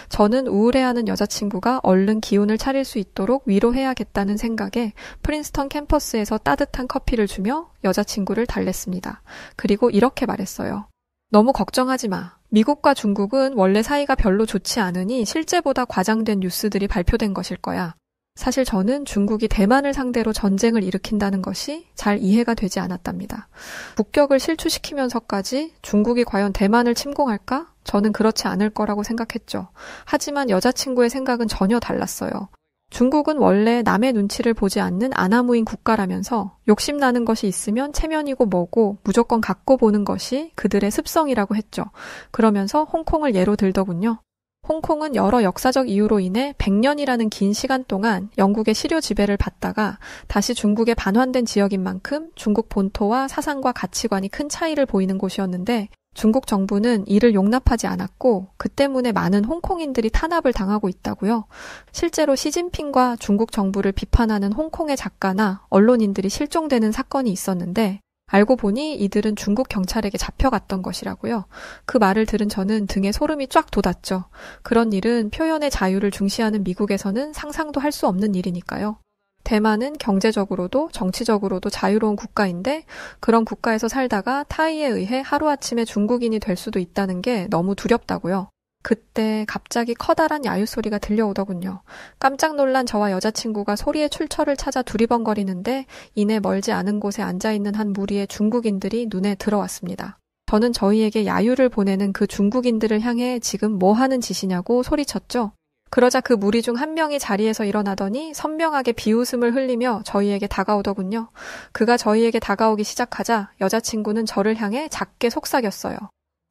S1: 저는 우울해하는 여자친구가 얼른 기운을 차릴 수 있도록 위로해야겠다는 생각에 프린스턴 캠퍼스에서 따뜻한 커피를 주며 여자친구를 달랬습니다. 그리고 이렇게 말했어요. 너무 걱정하지 마. 미국과 중국은 원래 사이가 별로 좋지 않으니 실제보다 과장된 뉴스들이 발표된 것일 거야. 사실 저는 중국이 대만을 상대로 전쟁을 일으킨다는 것이 잘 이해가 되지 않았답니다. 북격을 실추시키면서까지 중국이 과연 대만을 침공할까? 저는 그렇지 않을 거라고 생각했죠. 하지만 여자친구의 생각은 전혀 달랐어요. 중국은 원래 남의 눈치를 보지 않는 아나무인 국가라면서 욕심나는 것이 있으면 체면이고 뭐고 무조건 갖고 보는 것이 그들의 습성이라고 했죠. 그러면서 홍콩을 예로 들더군요. 홍콩은 여러 역사적 이유로 인해 100년이라는 긴 시간 동안 영국의 시료 지배를 받다가 다시 중국에 반환된 지역인 만큼 중국 본토와 사상과 가치관이 큰 차이를 보이는 곳이었는데 중국 정부는 이를 용납하지 않았고 그 때문에 많은 홍콩인들이 탄압을 당하고 있다고요. 실제로 시진핑과 중국 정부를 비판하는 홍콩의 작가나 언론인들이 실종되는 사건이 있었는데 알고 보니 이들은 중국 경찰에게 잡혀갔던 것이라고요. 그 말을 들은 저는 등에 소름이 쫙 돋았죠. 그런 일은 표현의 자유를 중시하는 미국에서는 상상도 할 수 없는 일이니까요. 대만은 경제적으로도 정치적으로도 자유로운 국가인데 그런 국가에서 살다가 타의에 의해 하루아침에 중국인이 될 수도 있다는 게 너무 두렵다고요. 그때 갑자기 커다란 야유 소리가 들려오더군요. 깜짝 놀란 저와 여자친구가 소리의 출처를 찾아 두리번거리는데 이내 멀지 않은 곳에 앉아있는 한 무리의 중국인들이 눈에 들어왔습니다. 저는 저희에게 야유를 보내는 그 중국인들을 향해 지금 뭐 하는 짓이냐고 소리쳤죠. 그러자 그 무리 중 한 명이 자리에서 일어나더니 선명하게 비웃음을 흘리며 저희에게 다가오더군요. 그가 저희에게 다가오기 시작하자 여자친구는 저를 향해 작게 속삭였어요.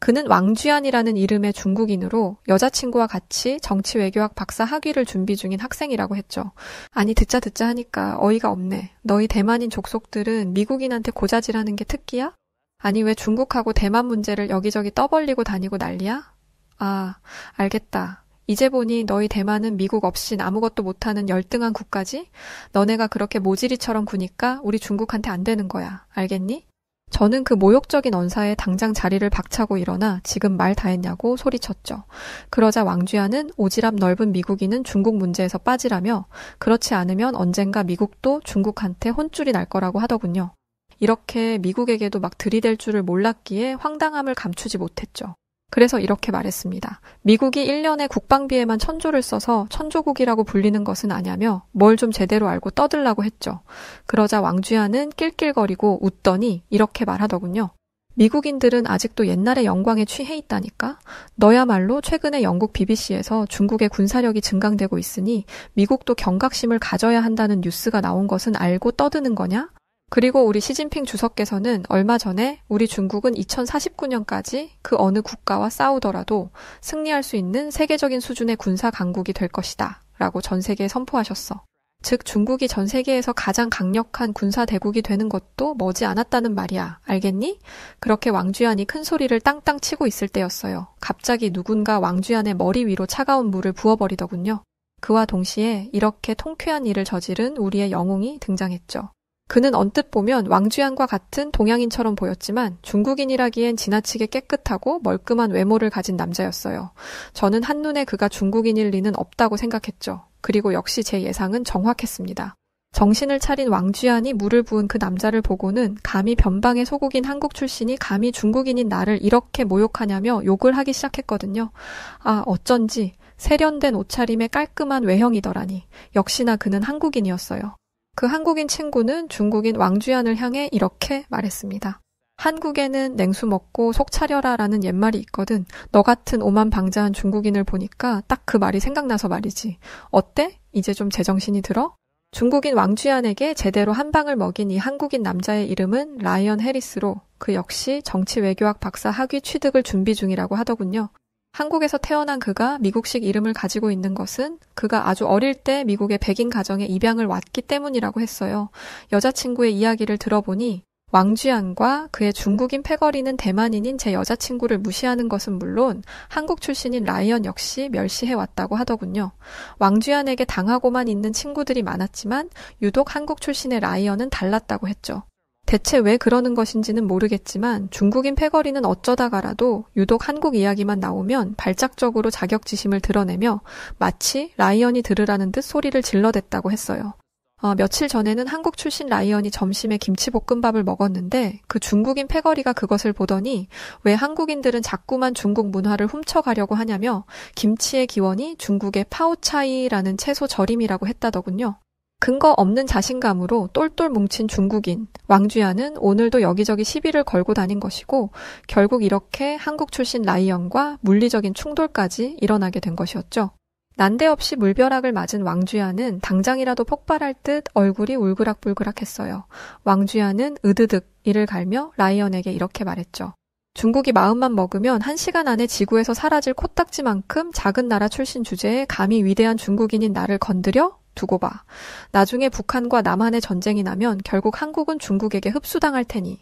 S1: 그는 왕쥐안이라는 이름의 중국인으로 여자친구와 같이 정치외교학 박사 학위를 준비 중인 학생이라고 했죠. 아니 듣자 하니까 어이가 없네. 너희 대만인 족속들은 미국인한테 고자질하는 게 특기야? 아니 왜 중국하고 대만 문제를 여기저기 떠벌리고 다니고 난리야? 아, 알겠다. 이제 보니 너희 대만은 미국 없인 아무것도 못하는 열등한 국가지? 너네가 그렇게 모지리처럼 구니까 우리 중국한테 안 되는 거야. 알겠니? 저는 그 모욕적인 언사에 당장 자리를 박차고 일어나 지금 말 다 했냐고 소리쳤죠. 그러자 왕쥐안은 오지랖 넓은 미국인은 중국 문제에서 빠지라며 그렇지 않으면 언젠가 미국도 중국한테 혼쭐이 날 거라고 하더군요. 이렇게 미국에게도 막 들이댈 줄을 몰랐기에 황당함을 감추지 못했죠. 그래서 이렇게 말했습니다. 미국이 1년에 국방비에만 1,000조를 써서 천조국이라고 불리는 것은 아냐며 뭘 좀 제대로 알고 떠들라고 했죠. 그러자 왕쥐안은 낄낄거리고 웃더니 이렇게 말하더군요. 미국인들은 아직도 옛날의 영광에 취해 있다니까? 너야말로 최근에 영국 BBC에서 중국의 군사력이 증강되고 있으니 미국도 경각심을 가져야 한다는 뉴스가 나온 것은 알고 떠드는 거냐? 그리고 우리 시진핑 주석께서는 얼마 전에 우리 중국은 2049년까지 그 어느 국가와 싸우더라도 승리할 수 있는 세계적인 수준의 군사 강국이 될 것이다 라고 전 세계에 선포하셨어. 즉 중국이 전 세계에서 가장 강력한 군사 대국이 되는 것도 머지 않았다는 말이야. 알겠니? 그렇게 왕쥐안이 큰 소리를 땅땅 치고 있을 때였어요. 갑자기 누군가 왕쥐안의 머리 위로 차가운 물을 부어버리더군요. 그와 동시에 이렇게 통쾌한 일을 저지른 우리의 영웅이 등장했죠. 그는 언뜻 보면 왕쥐안과 같은 동양인처럼 보였지만 중국인이라기엔 지나치게 깨끗하고 멀끔한 외모를 가진 남자였어요. 저는 한눈에 그가 중국인일 리는 없다고 생각했죠. 그리고 역시 제 예상은 정확했습니다. 정신을 차린 왕쥐안이 물을 부은 그 남자를 보고는 감히 변방의 소국인 한국 출신이 감히 중국인인 나를 이렇게 모욕하냐며 욕을 하기 시작했거든요. 아, 어쩐지 세련된 옷차림의 깔끔한 외형이더라니. 역시나 그는 한국인이었어요. 그 한국인 친구는 중국인 왕쥐안을 향해 이렇게 말했습니다. 한국에는 냉수 먹고 속 차려라 라는 옛말이 있거든. 너 같은 오만방자한 중국인을 보니까 딱 그 말이 생각나서 말이지. 어때? 이제 좀 제정신이 들어? 중국인 왕쥐안에게 제대로 한 방을 먹인 이 한국인 남자의 이름은 라이언 해리스로 그 역시 정치외교학 박사 학위 취득을 준비 중이라고 하더군요. 한국에서 태어난 그가 미국식 이름을 가지고 있는 것은 그가 아주 어릴 때 미국의 백인 가정에 입양을 왔기 때문이라고 했어요. 여자친구의 이야기를 들어보니 왕쥐안과 그의 중국인 패거리는 대만인인 제 여자친구를 무시하는 것은 물론 한국 출신인 라이언 역시 멸시해왔다고 하더군요. 왕쥐안에게 당하고만 있는 친구들이 많았지만 유독 한국 출신의 라이언은 달랐다고 했죠. 대체 왜 그러는 것인지는 모르겠지만 중국인 패거리는 어쩌다가라도 유독 한국 이야기만 나오면 발작적으로 자격지심을 드러내며 마치 라이언이 들으라는 듯 소리를 질러댔다고 했어요. 며칠 전에는 한국 출신 라이언이 점심에 김치볶음밥을 먹었는데 그 중국인 패거리가 그것을 보더니 왜 한국인들은 자꾸만 중국 문화를 훔쳐가려고 하냐며 김치의 기원이 중국의 파오차이라는 채소 절임이라고 했다더군요. 근거 없는 자신감으로 똘똘 뭉친 중국인 왕쥐안은 오늘도 여기저기 시비를 걸고 다닌 것이고 결국 이렇게 한국 출신 라이언과 물리적인 충돌까지 일어나게 된 것이었죠. 난데없이 물벼락을 맞은 왕쥐안은 당장이라도 폭발할 듯 얼굴이 울그락불그락했어요. 왕쥐안은 으드득 이를 갈며 라이언에게 이렇게 말했죠. 중국이 마음만 먹으면 1시간 안에 지구에서 사라질 코딱지만큼 작은 나라 출신 주제에 감히 위대한 중국인인 나를 건드려? 두고 봐. 나중에 북한과 남한의 전쟁이 나면 결국 한국은 중국에게 흡수당할 테니.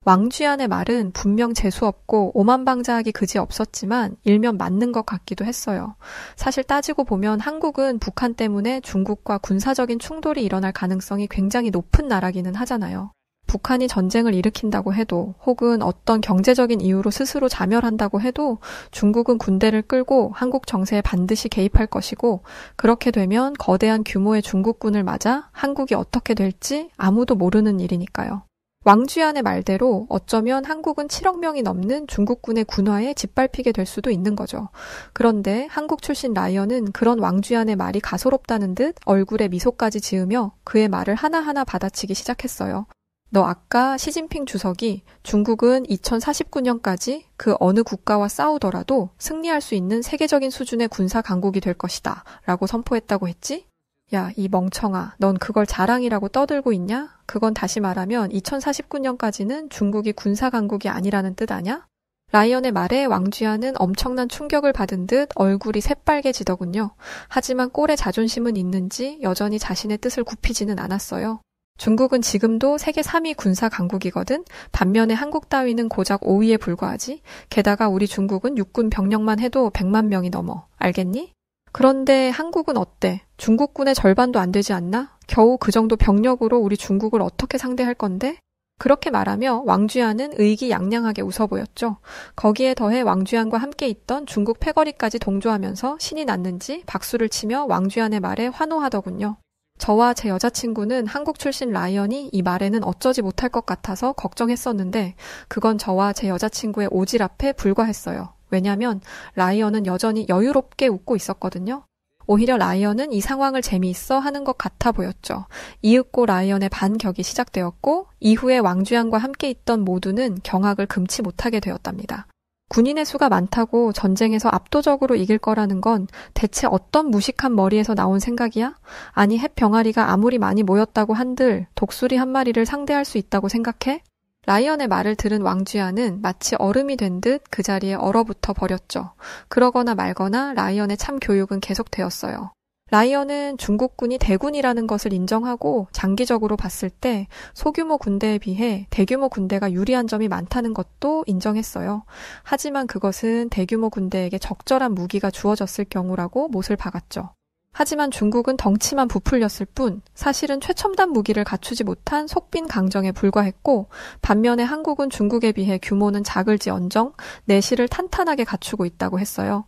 S1: 왕쥐안의 말은 분명 재수없고 오만방자하기 그지없었지만 일면 맞는 것 같기도 했어요. 사실 따지고 보면 한국은 북한 때문에 중국과 군사적인 충돌이 일어날 가능성이 굉장히 높은 나라기는 하잖아요. 북한이 전쟁을 일으킨다고 해도 혹은 어떤 경제적인 이유로 스스로 자멸한다고 해도 중국은 군대를 끌고 한국 정세에 반드시 개입할 것이고 그렇게 되면 거대한 규모의 중국군을 맞아 한국이 어떻게 될지 아무도 모르는 일이니까요. 왕쥐안의 말대로 어쩌면 한국은 7억 명이 넘는 중국군의 군화에 짓밟히게 될 수도 있는 거죠. 그런데 한국 출신 라이언은 그런 왕쥐안의 말이 가소롭다는 듯 얼굴에 미소까지 지으며 그의 말을 하나하나 받아치기 시작했어요. 너 아까 시진핑 주석이 중국은 2049년까지 그 어느 국가와 싸우더라도 승리할 수 있는 세계적인 수준의 군사 강국이 될 것이다 라고 선포했다고 했지? 야, 이 멍청아, 넌 그걸 자랑이라고 떠들고 있냐? 그건 다시 말하면 2049년까지는 중국이 군사 강국이 아니라는 뜻 아냐? 라이언의 말에 왕쥐안은 엄청난 충격을 받은 듯 얼굴이 새빨개지더군요. 하지만 꼴의 자존심은 있는지 여전히 자신의 뜻을 굽히지는 않았어요. 중국은 지금도 세계 3위 군사 강국이거든. 반면에 한국 따위는 고작 5위에 불과하지. 게다가 우리 중국은 육군 병력만 해도 100만 명이 넘어. 알겠니? 그런데 한국은 어때? 중국군의 절반도 안 되지 않나? 겨우 그 정도 병력으로 우리 중국을 어떻게 상대할 건데? 그렇게 말하며 왕쥐안은 의기양양하게 웃어 보였죠. 거기에 더해 왕쥐안과 함께 있던 중국 패거리까지 동조하면서 신이 났는지 박수를 치며 왕쥐안의 말에 환호하더군요. 저와 제 여자친구는 한국 출신 라이언이 이 말에는 어쩌지 못할 것 같아서 걱정했었는데 그건 저와 제 여자친구의 오지랖에 불과했어요. 왜냐면 라이언은 여전히 여유롭게 웃고 있었거든요. 오히려 라이언은 이 상황을 재미있어 하는 것 같아 보였죠. 이윽고 라이언의 반격이 시작되었고 이후에 왕쥐안과 함께 있던 모두는 경악을 금치 못하게 되었답니다. 군인의 수가 많다고 전쟁에서 압도적으로 이길 거라는 건 대체 어떤 무식한 머리에서 나온 생각이야? 아니 햇병아리가 아무리 많이 모였다고 한들 독수리 한 마리를 상대할 수 있다고 생각해? 라이언의 말을 들은 왕쥐안은 마치 얼음이 된 듯 그 자리에 얼어붙어 버렸죠. 그러거나 말거나 라이언의 참 교육은 계속되었어요. 라이언은 중국군이 대군이라는 것을 인정하고 장기적으로 봤을 때 소규모 군대에 비해 대규모 군대가 유리한 점이 많다는 것도 인정했어요. 하지만 그것은 대규모 군대에게 적절한 무기가 주어졌을 경우라고 못을 박았죠. 하지만 중국은 덩치만 부풀렸을 뿐 사실은 최첨단 무기를 갖추지 못한 속빈 강정에 불과했고 반면에 한국은 중국에 비해 규모는 작을지언정 내실을 탄탄하게 갖추고 있다고 했어요.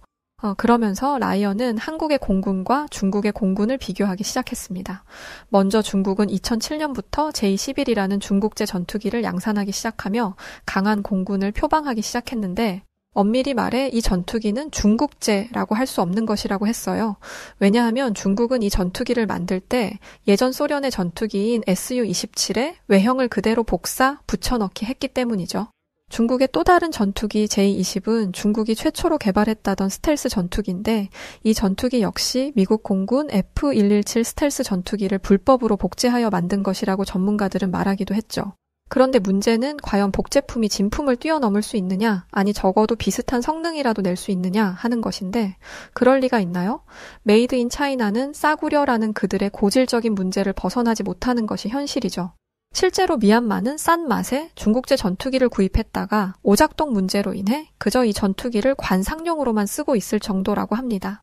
S1: 그러면서 라이언은 한국의 공군과 중국의 공군을 비교하기 시작했습니다. 먼저 중국은 2007년부터 제11이라는 중국제 전투기를 양산하기 시작하며 강한 공군을 표방하기 시작했는데 엄밀히 말해 이 전투기는 중국제라고 할 수 없는 것이라고 했어요. 왜냐하면 중국은 이 전투기를 만들 때 예전 소련의 전투기인 Su-27에 외형을 그대로 복사, 붙여넣기 했기 때문이죠. 중국의 또 다른 전투기 J-20은 중국이 최초로 개발했다던 스텔스 전투기인데 이 전투기 역시 미국 공군 F-117 스텔스 전투기를 불법으로 복제하여 만든 것이라고 전문가들은 말하기도 했죠. 그런데 문제는 과연 복제품이 진품을 뛰어넘을 수 있느냐, 아니 적어도 비슷한 성능이라도 낼 수 있느냐 하는 것인데 그럴 리가 있나요? 메이드 인 차이나는 싸구려라는 그들의 고질적인 문제를 벗어나지 못하는 것이 현실이죠. 실제로 미얀마는 싼 맛에 중국제 전투기를 구입했다가 오작동 문제로 인해 그저 이 전투기를 관상용으로만 쓰고 있을 정도라고 합니다.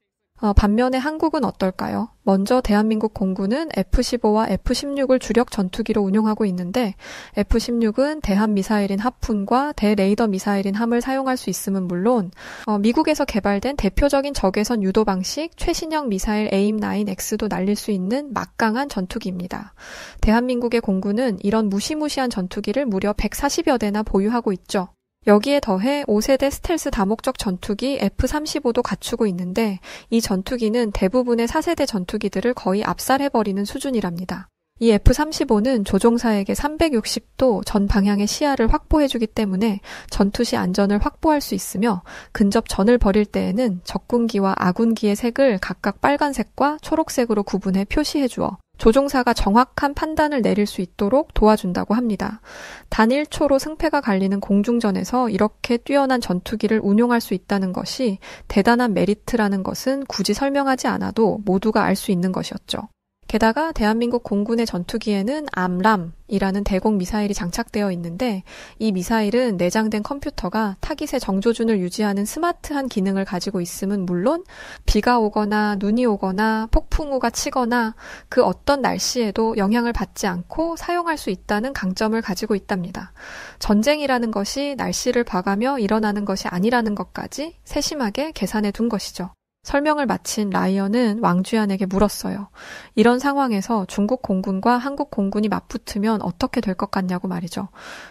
S1: 반면에 한국은 어떨까요? 먼저 대한민국 공군은 F-15와 F-16을 주력 전투기로 운용하고 있는데 F-16은 대함 미사일인 하푼과 대레이더 미사일인 함을 사용할 수 있음은 물론 미국에서 개발된 대표적인 적외선 유도 방식 최신형 미사일 AIM-9X도 날릴 수 있는 막강한 전투기입니다. 대한민국의 공군은 이런 무시무시한 전투기를 무려 140여 대나 보유하고 있죠. 여기에 더해 5세대 스텔스 다목적 전투기 F-35도 갖추고 있는데 이 전투기는 대부분의 4세대 전투기들을 거의 압살해버리는 수준이랍니다. 이 F-35는 조종사에게 360도 전 방향의 시야를 확보해주기 때문에 전투시 안전을 확보할 수 있으며 근접 전을 벌일 때에는 적군기와 아군기의 색을 각각 빨간색과 초록색으로 구분해 표시해주어 조종사가 정확한 판단을 내릴 수 있도록 도와준다고 합니다. 단 1초로 승패가 갈리는 공중전에서 이렇게 뛰어난 전투기를 운용할 수 있다는 것이 대단한 메리트라는 것은 굳이 설명하지 않아도 모두가 알 수 있는 것이었죠. 게다가 대한민국 공군의 전투기에는 암람이라는 대공 미사일이 장착되어 있는데 이 미사일은 내장된 컴퓨터가 타깃의 정조준을 유지하는 스마트한 기능을 가지고 있음은 물론 비가 오거나 눈이 오거나 폭풍우가 치거나 그 어떤 날씨에도 영향을 받지 않고 사용할 수 있다는 강점을 가지고 있답니다. 전쟁이라는 것이 날씨를 봐가며 일어나는 것이 아니라는 것까지 세심하게 계산해 둔 것이죠. 설명을 마친 라이언은 왕주안에게 물었어요. 이런 상황에서 중국 공군과 한국 공군이 맞붙으면 어떻게 될 것 같냐고 말이죠.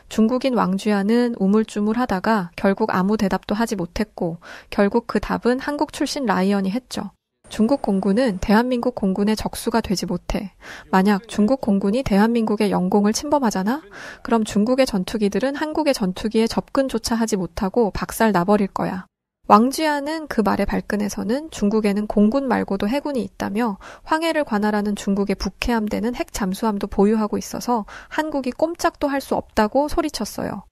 S1: 중국인 왕주안은 우물쭈물하다가 결국 아무 대답도 하지 못했고 결국 그 답은 한국 출신 라이언이 했죠. 중국 공군은 대한민국 공군의 적수가 되지 못해. 만약 중국 공군이 대한민국의 영공을 침범하잖아? 그럼 중국의 전투기들은 한국의 전투기에 접근조차 하지 못하고 박살 나버릴 거야. 왕쥐안은 그 말에 발끈해서는 중국에는 공군 말고도 해군이 있다며 황해를 관할하는 중국의 북해함대는 핵 잠수함도 보유하고 있어서 한국이 꼼짝도 할 수 없다고 소리쳤어요.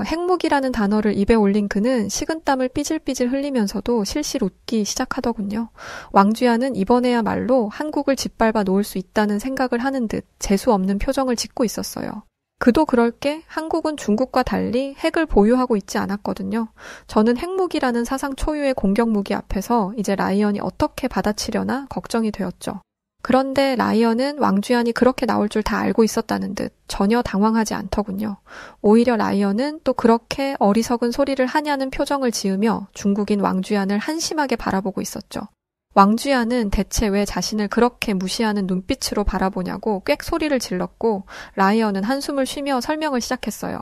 S1: 핵무기라는 단어를 입에 올린 그는 식은땀을 삐질삐질 흘리면서도 실실 웃기 시작하더군요. 왕쥐안은 이번에야말로 한국을 짓밟아 놓을 수 있다는 생각을 하는 듯 재수 없는 표정을 짓고 있었어요. 그도 그럴 게 한국은 중국과 달리 핵을 보유하고 있지 않았거든요. 저는 핵무기라는 사상 초유의 공격무기 앞에서 이제 라이언이 어떻게 받아치려나 걱정이 되었죠. 그런데 라이언은 왕쥐안이 그렇게 나올 줄 다 알고 있었다는 듯 전혀 당황하지 않더군요. 오히려 라이언은 또 그렇게 어리석은 소리를 하냐는 표정을 지으며 중국인 왕쥐안을 한심하게 바라보고 있었죠. 왕쥐안은 대체 왜 자신을 그렇게 무시하는 눈빛으로 바라보냐고 꽥 소리를 질렀고 라이언은 한숨을 쉬며 설명을 시작했어요.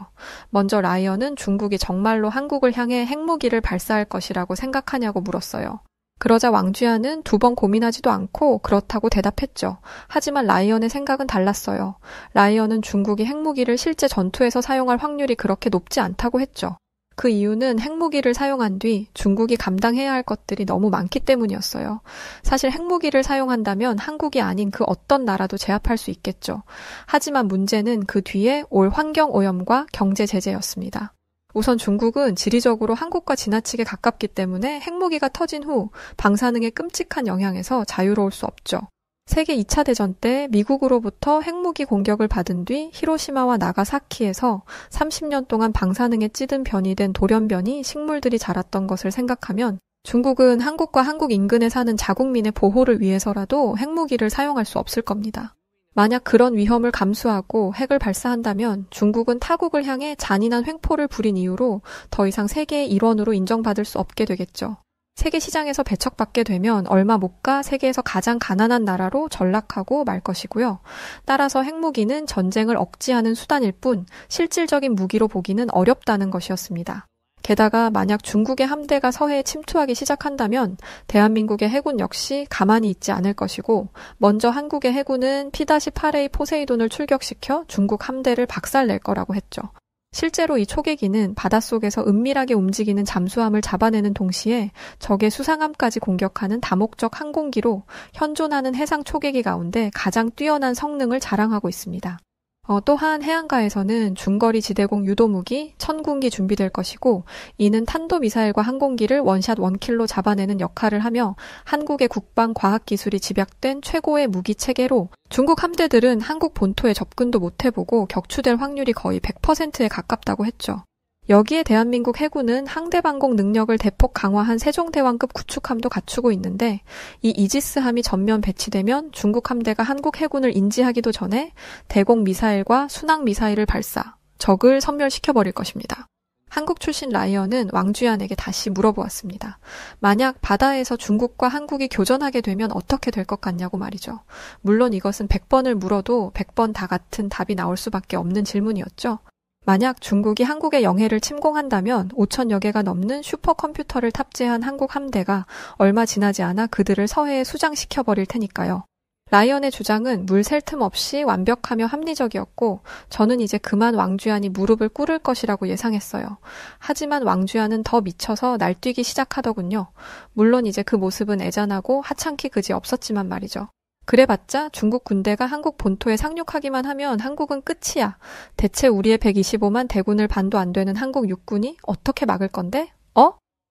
S1: 먼저 라이언은 중국이 정말로 한국을 향해 핵무기를 발사할 것이라고 생각하냐고 물었어요. 그러자 왕쥐안은 두 번 고민하지도 않고 그렇다고 대답했죠. 하지만 라이언의 생각은 달랐어요. 라이언은 중국이 핵무기를 실제 전투에서 사용할 확률이 그렇게 높지 않다고 했죠. 그 이유는 핵무기를 사용한 뒤 중국이 감당해야 할 것들이 너무 많기 때문이었어요. 사실 핵무기를 사용한다면 한국이 아닌 그 어떤 나라도 제압할 수 있겠죠. 하지만 문제는 그 뒤에 올 환경오염과 경제 제재였습니다. 우선 중국은 지리적으로 한국과 지나치게 가깝기 때문에 핵무기가 터진 후 방사능의 끔찍한 영향에서 자유로울 수 없죠. 세계 2차 대전 때 미국으로부터 핵무기 공격을 받은 뒤 히로시마와 나가사키에서 30년 동안 방사능에 찌든 변이 된 돌연변이 식물들이 자랐던 것을 생각하면 중국은 한국과 한국 인근에 사는 자국민의 보호를 위해서라도 핵무기를 사용할 수 없을 겁니다. 만약 그런 위험을 감수하고 핵을 발사한다면 중국은 타국을 향해 잔인한 횡포를 부린 이유로 더 이상 세계의 일원으로 인정받을 수 없게 되겠죠. 세계 시장에서 배척받게 되면 얼마 못 가 세계에서 가장 가난한 나라로 전락하고 말 것이고요. 따라서 핵무기는 전쟁을 억제하는 수단일 뿐 실질적인 무기로 보기는 어렵다는 것이었습니다. 게다가 만약 중국의 함대가 서해에 침투하기 시작한다면 대한민국의 해군 역시 가만히 있지 않을 것이고 먼저 한국의 해군은 P-8A 포세이돈을 출격시켜 중국 함대를 박살낼 거라고 했죠. 실제로 이 초계기는 바닷속에서 은밀하게 움직이는 잠수함을 잡아내는 동시에 적의 수상함까지 공격하는 다목적 항공기로 현존하는 해상 초계기 가운데 가장 뛰어난 성능을 자랑하고 있습니다. 또한 해안가에서는 중거리 지대공 유도무기 천군기 준비될 것이고 이는 탄도미사일과 항공기를 원샷 원킬로 잡아내는 역할을 하며 한국의 국방 과학기술이 집약된 최고의 무기 체계로 중국 함대들은 한국 본토에 접근도 못해보고 격추될 확률이 거의 100%에 가깝다고 했죠. 여기에 대한민국 해군은 항대방공 능력을 대폭 강화한 세종대왕급 구축함도 갖추고 있는데 이 이지스함이 전면 배치되면 중국 함대가 한국 해군을 인지하기도 전에 대공 미사일과 순항 미사일을 발사, 적을 섬멸시켜버릴 것입니다. 한국 출신 라이언은 왕쥐안에게 다시 물어보았습니다. 만약 바다에서 중국과 한국이 교전하게 되면 어떻게 될 것 같냐고 말이죠. 물론 이것은 100번을 물어도 100번 다 같은 답이 나올 수밖에 없는 질문이었죠. 만약 중국이 한국의 영해를 침공한다면 5천여 개가 넘는 슈퍼컴퓨터를 탑재한 한국 함대가 얼마 지나지 않아 그들을 서해에 수장시켜버릴 테니까요. 라이언의 주장은 물 샐 틈 없이 완벽하며 합리적이었고 저는 이제 그만 왕쥐안이 무릎을 꿇을 것이라고 예상했어요. 하지만 왕쥐안은 더 미쳐서 날뛰기 시작하더군요. 물론 이제 그 모습은 애잔하고 하찮기 그지 없었지만 말이죠. 그래봤자 중국 군대가 한국 본토에 상륙하기만 하면 한국은 끝이야. 대체 우리의 125만 대군을 반도 안 되는 한국 육군이 어떻게 막을 건데?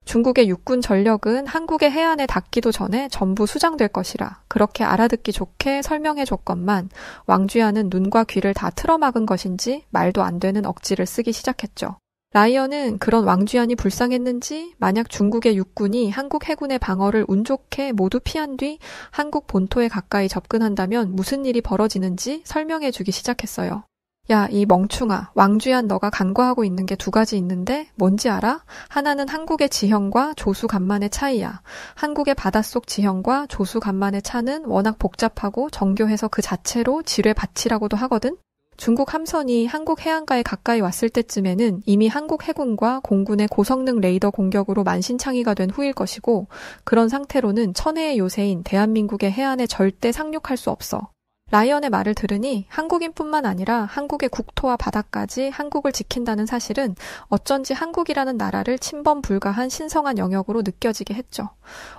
S1: 중국의 육군 전력은 한국의 해안에 닿기도 전에 전부 수장될 것이라 그렇게 알아듣기 좋게 설명해줬건만 왕쥐안은 눈과 귀를 다 틀어막은 것인지 말도 안 되는 억지를 쓰기 시작했죠. 라이언은 그런 왕쥐안이 불쌍했는지 만약 중국의 육군이 한국 해군의 방어를 운 좋게 모두 피한 뒤 한국 본토에 가까이 접근한다면 무슨 일이 벌어지는지 설명해주기 시작했어요. 야, 이 멍충아, 왕쥐안 너가 간과하고 있는 게 두 가지 있는데 뭔지 알아? 하나는 한국의 지형과 조수간만의 차이야. 한국의 바닷속 지형과 조수간만의 차는 워낙 복잡하고 정교해서 그 자체로 지뢰밭이라고도 하거든? 중국 함선이 한국 해안가에 가까이 왔을 때쯤에는 이미 한국 해군과 공군의 고성능 레이더 공격으로 만신창이가 된 후일 것이고 그런 상태로는 천혜의 요새인 대한민국의 해안에 절대 상륙할 수 없어. 라이언의 말을 들으니 한국인뿐만 아니라 한국의 국토와 바다까지 한국을 지킨다는 사실은 어쩐지 한국이라는 나라를 침범 불가한 신성한 영역으로 느껴지게 했죠.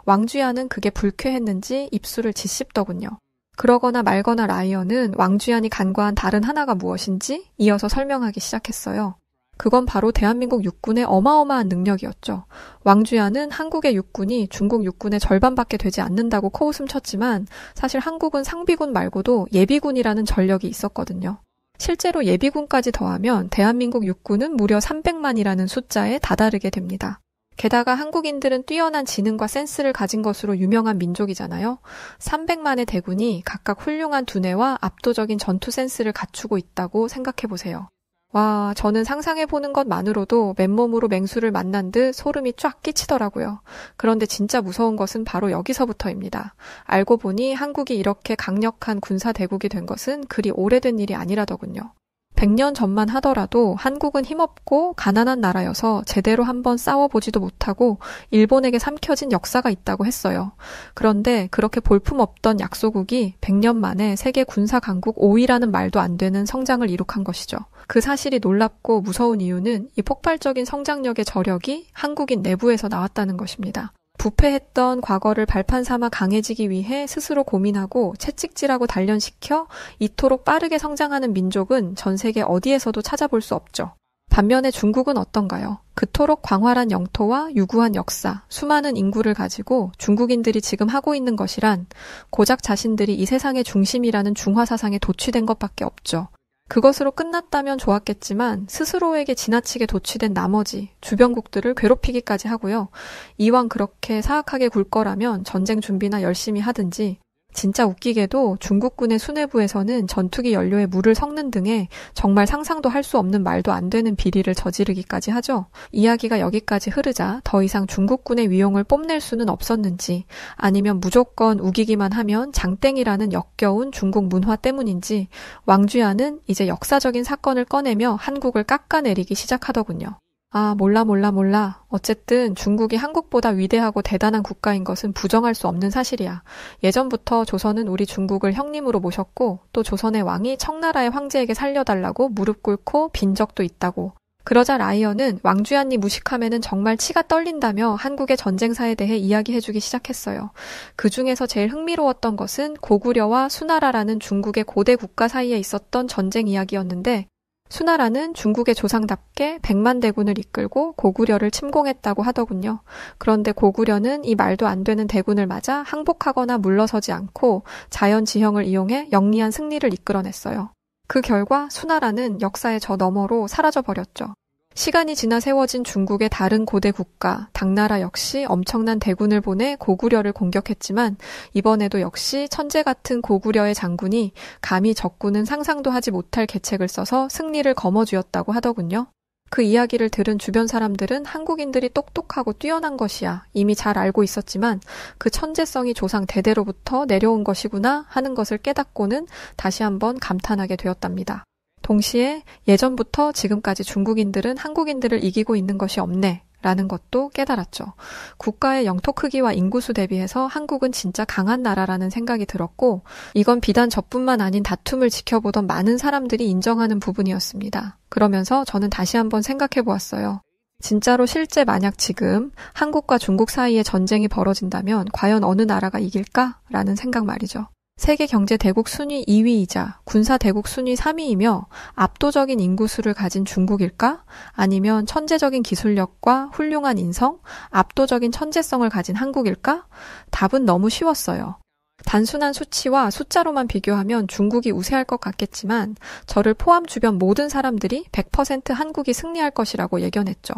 S1: 왕쥐안은 그게 불쾌했는지 입술을 짓씹더군요. 그러거나 말거나 라이언은 왕쥐안이 간과한 다른 하나가 무엇인지 이어서 설명하기 시작했어요. 그건 바로 대한민국 육군의 어마어마한 능력이었죠. 왕쥐안은 한국의 육군이 중국 육군의 절반밖에 되지 않는다고 코웃음 쳤지만 사실 한국은 상비군 말고도 예비군이라는 전력이 있었거든요. 실제로 예비군까지 더하면 대한민국 육군은 무려 300만이라는 숫자에 다다르게 됩니다. 게다가 한국인들은 뛰어난 지능과 센스를 가진 것으로 유명한 민족이잖아요. 300만의 대군이 각각 훌륭한 두뇌와 압도적인 전투 센스를 갖추고 있다고 생각해보세요. 와, 저는 상상해보는 것만으로도 맨몸으로 맹수를 만난 듯 소름이 쫙 끼치더라고요. 그런데 진짜 무서운 것은 바로 여기서부터입니다. 알고 보니 한국이 이렇게 강력한 군사대국이 된 것은 그리 오래된 일이 아니라더군요. 100년 전만 하더라도 한국은 힘없고 가난한 나라여서 제대로 한번 싸워보지도 못하고 일본에게 삼켜진 역사가 있다고 했어요. 그런데 그렇게 볼품없던 약소국이 100년 만에 세계 군사 강국 5위라는 말도 안 되는 성장을 이룩한 것이죠. 그 사실이 놀랍고 무서운 이유는 이 폭발적인 성장력의 저력이 한국인 내부에서 나왔다는 것입니다. 부패했던 과거를 발판 삼아 강해지기 위해 스스로 고민하고 채찍질하고 단련시켜 이토록 빠르게 성장하는 민족은 전 세계 어디에서도 찾아볼 수 없죠. 반면에 중국은 어떤가요? 그토록 광활한 영토와 유구한 역사, 수많은 인구를 가지고 중국인들이 지금 하고 있는 것이란 고작 자신들이 이 세상의 중심이라는 중화사상에 도취된 것밖에 없죠. 그것으로 끝났다면 좋았겠지만 스스로에게 지나치게 도취된 나머지 주변국들을 괴롭히기까지 하고요. 이왕 그렇게 사악하게 굴 거라면 전쟁 준비나 열심히 하든지. 진짜 웃기게도 중국군의 수뇌부에서는 전투기 연료에 물을 섞는 등의 정말 상상도 할 수 없는 말도 안 되는 비리를 저지르기까지 하죠. 이야기가 여기까지 흐르자 더 이상 중국군의 위용을 뽐낼 수는 없었는지 아니면 무조건 우기기만 하면 장땡이라는 역겨운 중국 문화 때문인지 왕쥐안은 이제 역사적인 사건을 꺼내며 한국을 깎아내리기 시작하더군요. 아, 몰라. 어쨌든 중국이 한국보다 위대하고 대단한 국가인 것은 부정할 수 없는 사실이야. 예전부터 조선은 우리 중국을 형님으로 모셨고 또 조선의 왕이 청나라의 황제에게 살려달라고 무릎 꿇고 빈 적도 있다고. 그러자 라이언은 왕쥐안이 무식하면은 정말 치가 떨린다며 한국의 전쟁사에 대해 이야기해주기 시작했어요. 그 중에서 제일 흥미로웠던 것은 고구려와 수나라라는 중국의 고대 국가 사이에 있었던 전쟁 이야기였는데 수나라는 중국의 조상답게 100만 대군을 이끌고 고구려를 침공했다고 하더군요. 그런데 고구려는 이 말도 안 되는 대군을 맞아 항복하거나 물러서지 않고 자연 지형을 이용해 영리한 승리를 이끌어냈어요. 그 결과 수나라는 역사의 저 너머로 사라져버렸죠. 시간이 지나 세워진 중국의 다른 고대 국가, 당나라 역시 엄청난 대군을 보내 고구려를 공격했지만 이번에도 역시 천재 같은 고구려의 장군이 감히 적군은 상상도 하지 못할 계책을 써서 승리를 거머쥐었다고 하더군요. 그 이야기를 들은 주변 사람들은 한국인들이 똑똑하고 뛰어난 것이야 이미 잘 알고 있었지만 그 천재성이 조상 대대로부터 내려온 것이구나 하는 것을 깨닫고는 다시 한번 감탄하게 되었답니다. 동시에 예전부터 지금까지 중국인들은 한국인들을 이기고 있는 것이 없네 라는 것도 깨달았죠. 국가의 영토 크기와 인구수 대비해서 한국은 진짜 강한 나라라는 생각이 들었고 이건 비단 저뿐만 아닌 다툼을 지켜보던 많은 사람들이 인정하는 부분이었습니다. 그러면서 저는 다시 한번 생각해 보았어요. 진짜로 실제 만약 지금 한국과 중국 사이에 전쟁이 벌어진다면 과연 어느 나라가 이길까? 라는 생각 말이죠. 세계 경제 대국 순위 2위이자 군사 대국 순위 3위이며 압도적인 인구수를 가진 중국일까? 아니면 천재적인 기술력과 훌륭한 인성, 압도적인 천재성을 가진 한국일까? 답은 너무 쉬웠어요. 단순한 수치와 숫자로만 비교하면 중국이 우세할 것 같겠지만 저를 포함 주변 모든 사람들이 100% 한국이 승리할 것이라고 예견했죠.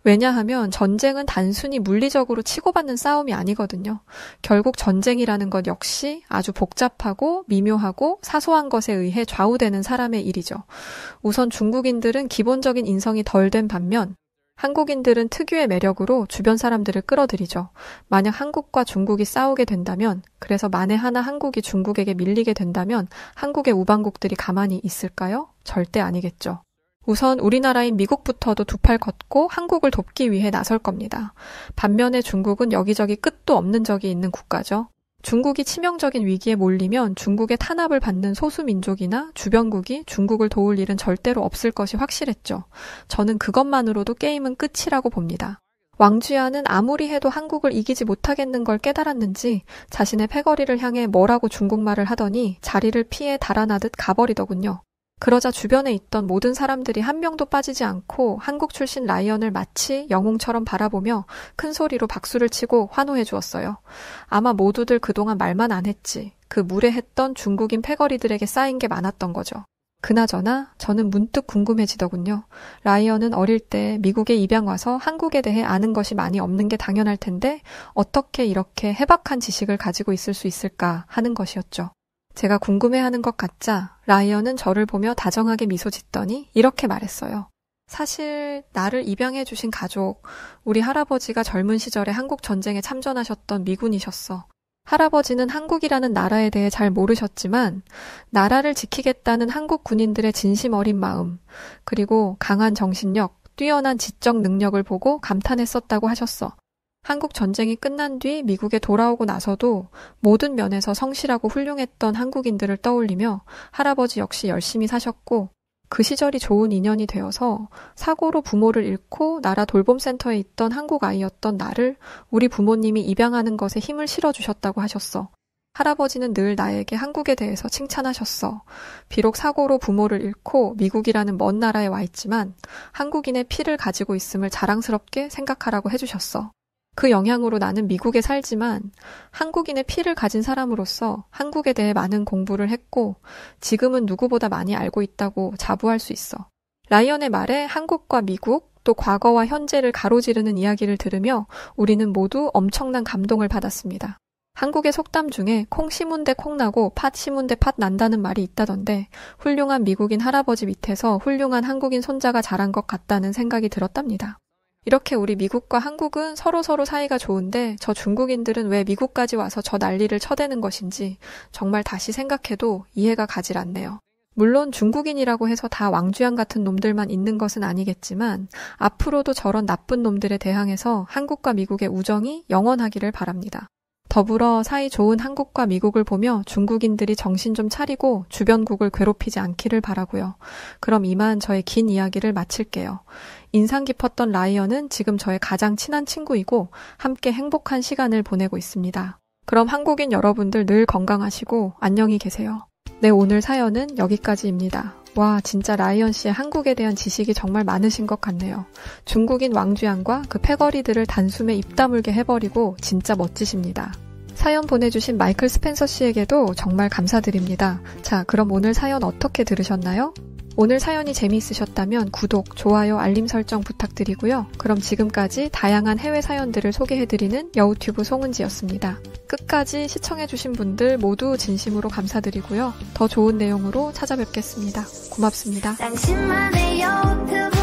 S1: 왜냐하면 전쟁은 단순히 물리적으로 치고받는 싸움이 아니거든요. 결국 전쟁이라는 것 역시 아주 복잡하고 미묘하고 사소한 것에 의해 좌우되는 사람의 일이죠. 우선 중국인들은 기본적인 인성이 덜 된 반면 한국인들은 특유의 매력으로 주변 사람들을 끌어들이죠. 만약 한국과 중국이 싸우게 된다면, 그래서 만에 하나 한국이 중국에게 밀리게 된다면 한국의 우방국들이 가만히 있을까요? 절대 아니겠죠. 우선 우리나라인 미국부터도 두 팔 걷고 한국을 돕기 위해 나설 겁니다. 반면에 중국은 여기저기 끝도 없는 적이 있는 국가죠. 중국이 치명적인 위기에 몰리면 중국의 탄압을 받는 소수민족이나 주변국이 중국을 도울 일은 절대로 없을 것이 확실했죠. 저는 그것만으로도 게임은 끝이라고 봅니다. 왕쥐아는 아무리 해도 한국을 이기지 못하겠는 걸 깨달았는지 자신의 패거리를 향해 뭐라고 중국말을 하더니 자리를 피해 달아나듯 가버리더군요. 그러자 주변에 있던 모든 사람들이 한 명도 빠지지 않고 한국 출신 라이언을 마치 영웅처럼 바라보며 큰 소리로 박수를 치고 환호해 주었어요. 아마 모두들 그동안 말만 안 했지. 그 무례했던 중국인 패거리들에게 쌓인 게 많았던 거죠. 그나저나 저는 문득 궁금해지더군요. 라이언은 어릴 때 미국에 입양 와서 한국에 대해 아는 것이 많이 없는 게 당연할 텐데 어떻게 이렇게 해박한 지식을 가지고 있을 수 있을까 하는 것이었죠. 제가 궁금해하는 것 같자 라이언은 저를 보며 다정하게 미소 짓더니 이렇게 말했어요. 사실 나를 입양해 주신 가족, 우리 할아버지가 젊은 시절에 한국 전쟁에 참전하셨던 미군이셨어. 할아버지는 한국이라는 나라에 대해 잘 모르셨지만 나라를 지키겠다는 한국 군인들의 진심 어린 마음, 그리고 강한 정신력, 뛰어난 지적 능력을 보고 감탄했었다고 하셨어. 한국 전쟁이 끝난 뒤 미국에 돌아오고 나서도 모든 면에서 성실하고 훌륭했던 한국인들을 떠올리며 할아버지 역시 열심히 사셨고 그 시절이 좋은 인연이 되어서 사고로 부모를 잃고 나라 돌봄센터에 있던 한국 아이였던 나를 우리 부모님이 입양하는 것에 힘을 실어주셨다고 하셨어. 할아버지는 늘 나에게 한국에 대해서 칭찬하셨어. 비록 사고로 부모를 잃고 미국이라는 먼 나라에 와 있지만 한국인의 피를 가지고 있음을 자랑스럽게 생각하라고 해주셨어. 그 영향으로 나는 미국에 살지만 한국인의 피를 가진 사람으로서 한국에 대해 많은 공부를 했고 지금은 누구보다 많이 알고 있다고 자부할 수 있어. 라이언의 말에 한국과 미국 또 과거와 현재를 가로지르는 이야기를 들으며 우리는 모두 엄청난 감동을 받았습니다. 한국의 속담 중에 콩 심은 데 콩 나고 팥 심은 데 팥 난다는 말이 있다던데 훌륭한 미국인 할아버지 밑에서 훌륭한 한국인 손자가 자란 것 같다는 생각이 들었답니다. 이렇게 우리 미국과 한국은 서로 사이가 좋은데 저 중국인들은 왜 미국까지 와서 저 난리를 쳐대는 것인지 정말 다시 생각해도 이해가 가질 않네요. 물론 중국인이라고 해서 다 왕쥐양 같은 놈들만 있는 것은 아니겠지만 앞으로도 저런 나쁜 놈들에 대항해서 한국과 미국의 우정이 영원하기를 바랍니다. 더불어 사이 좋은 한국과 미국을 보며 중국인들이 정신 좀 차리고 주변국을 괴롭히지 않기를 바라고요. 그럼 이만 저의 긴 이야기를 마칠게요. 인상 깊었던 라이언은 지금 저의 가장 친한 친구이고 함께 행복한 시간을 보내고 있습니다. 그럼 한국인 여러분들 늘 건강하시고 안녕히 계세요. 네, 오늘 사연은 여기까지입니다. 와, 진짜 라이언 씨의 한국에 대한 지식이 정말 많으신 것 같네요. 중국인 왕쥐안과 그 패거리들을 단숨에 입 다물게 해버리고 진짜 멋지십니다. 사연 보내주신 마이클 스펜서 씨에게도 정말 감사드립니다. 자, 그럼 오늘 사연 어떻게 들으셨나요? 오늘 사연이 재미있으셨다면 구독, 좋아요, 알림 설정 부탁드리고요. 그럼 지금까지 다양한 해외 사연들을 소개해드리는 여우튜브 송은지였습니다. 끝까지 시청해주신 분들 모두 진심으로 감사드리고요. 더 좋은 내용으로 찾아뵙겠습니다. 고맙습니다. 당신만의 유튜브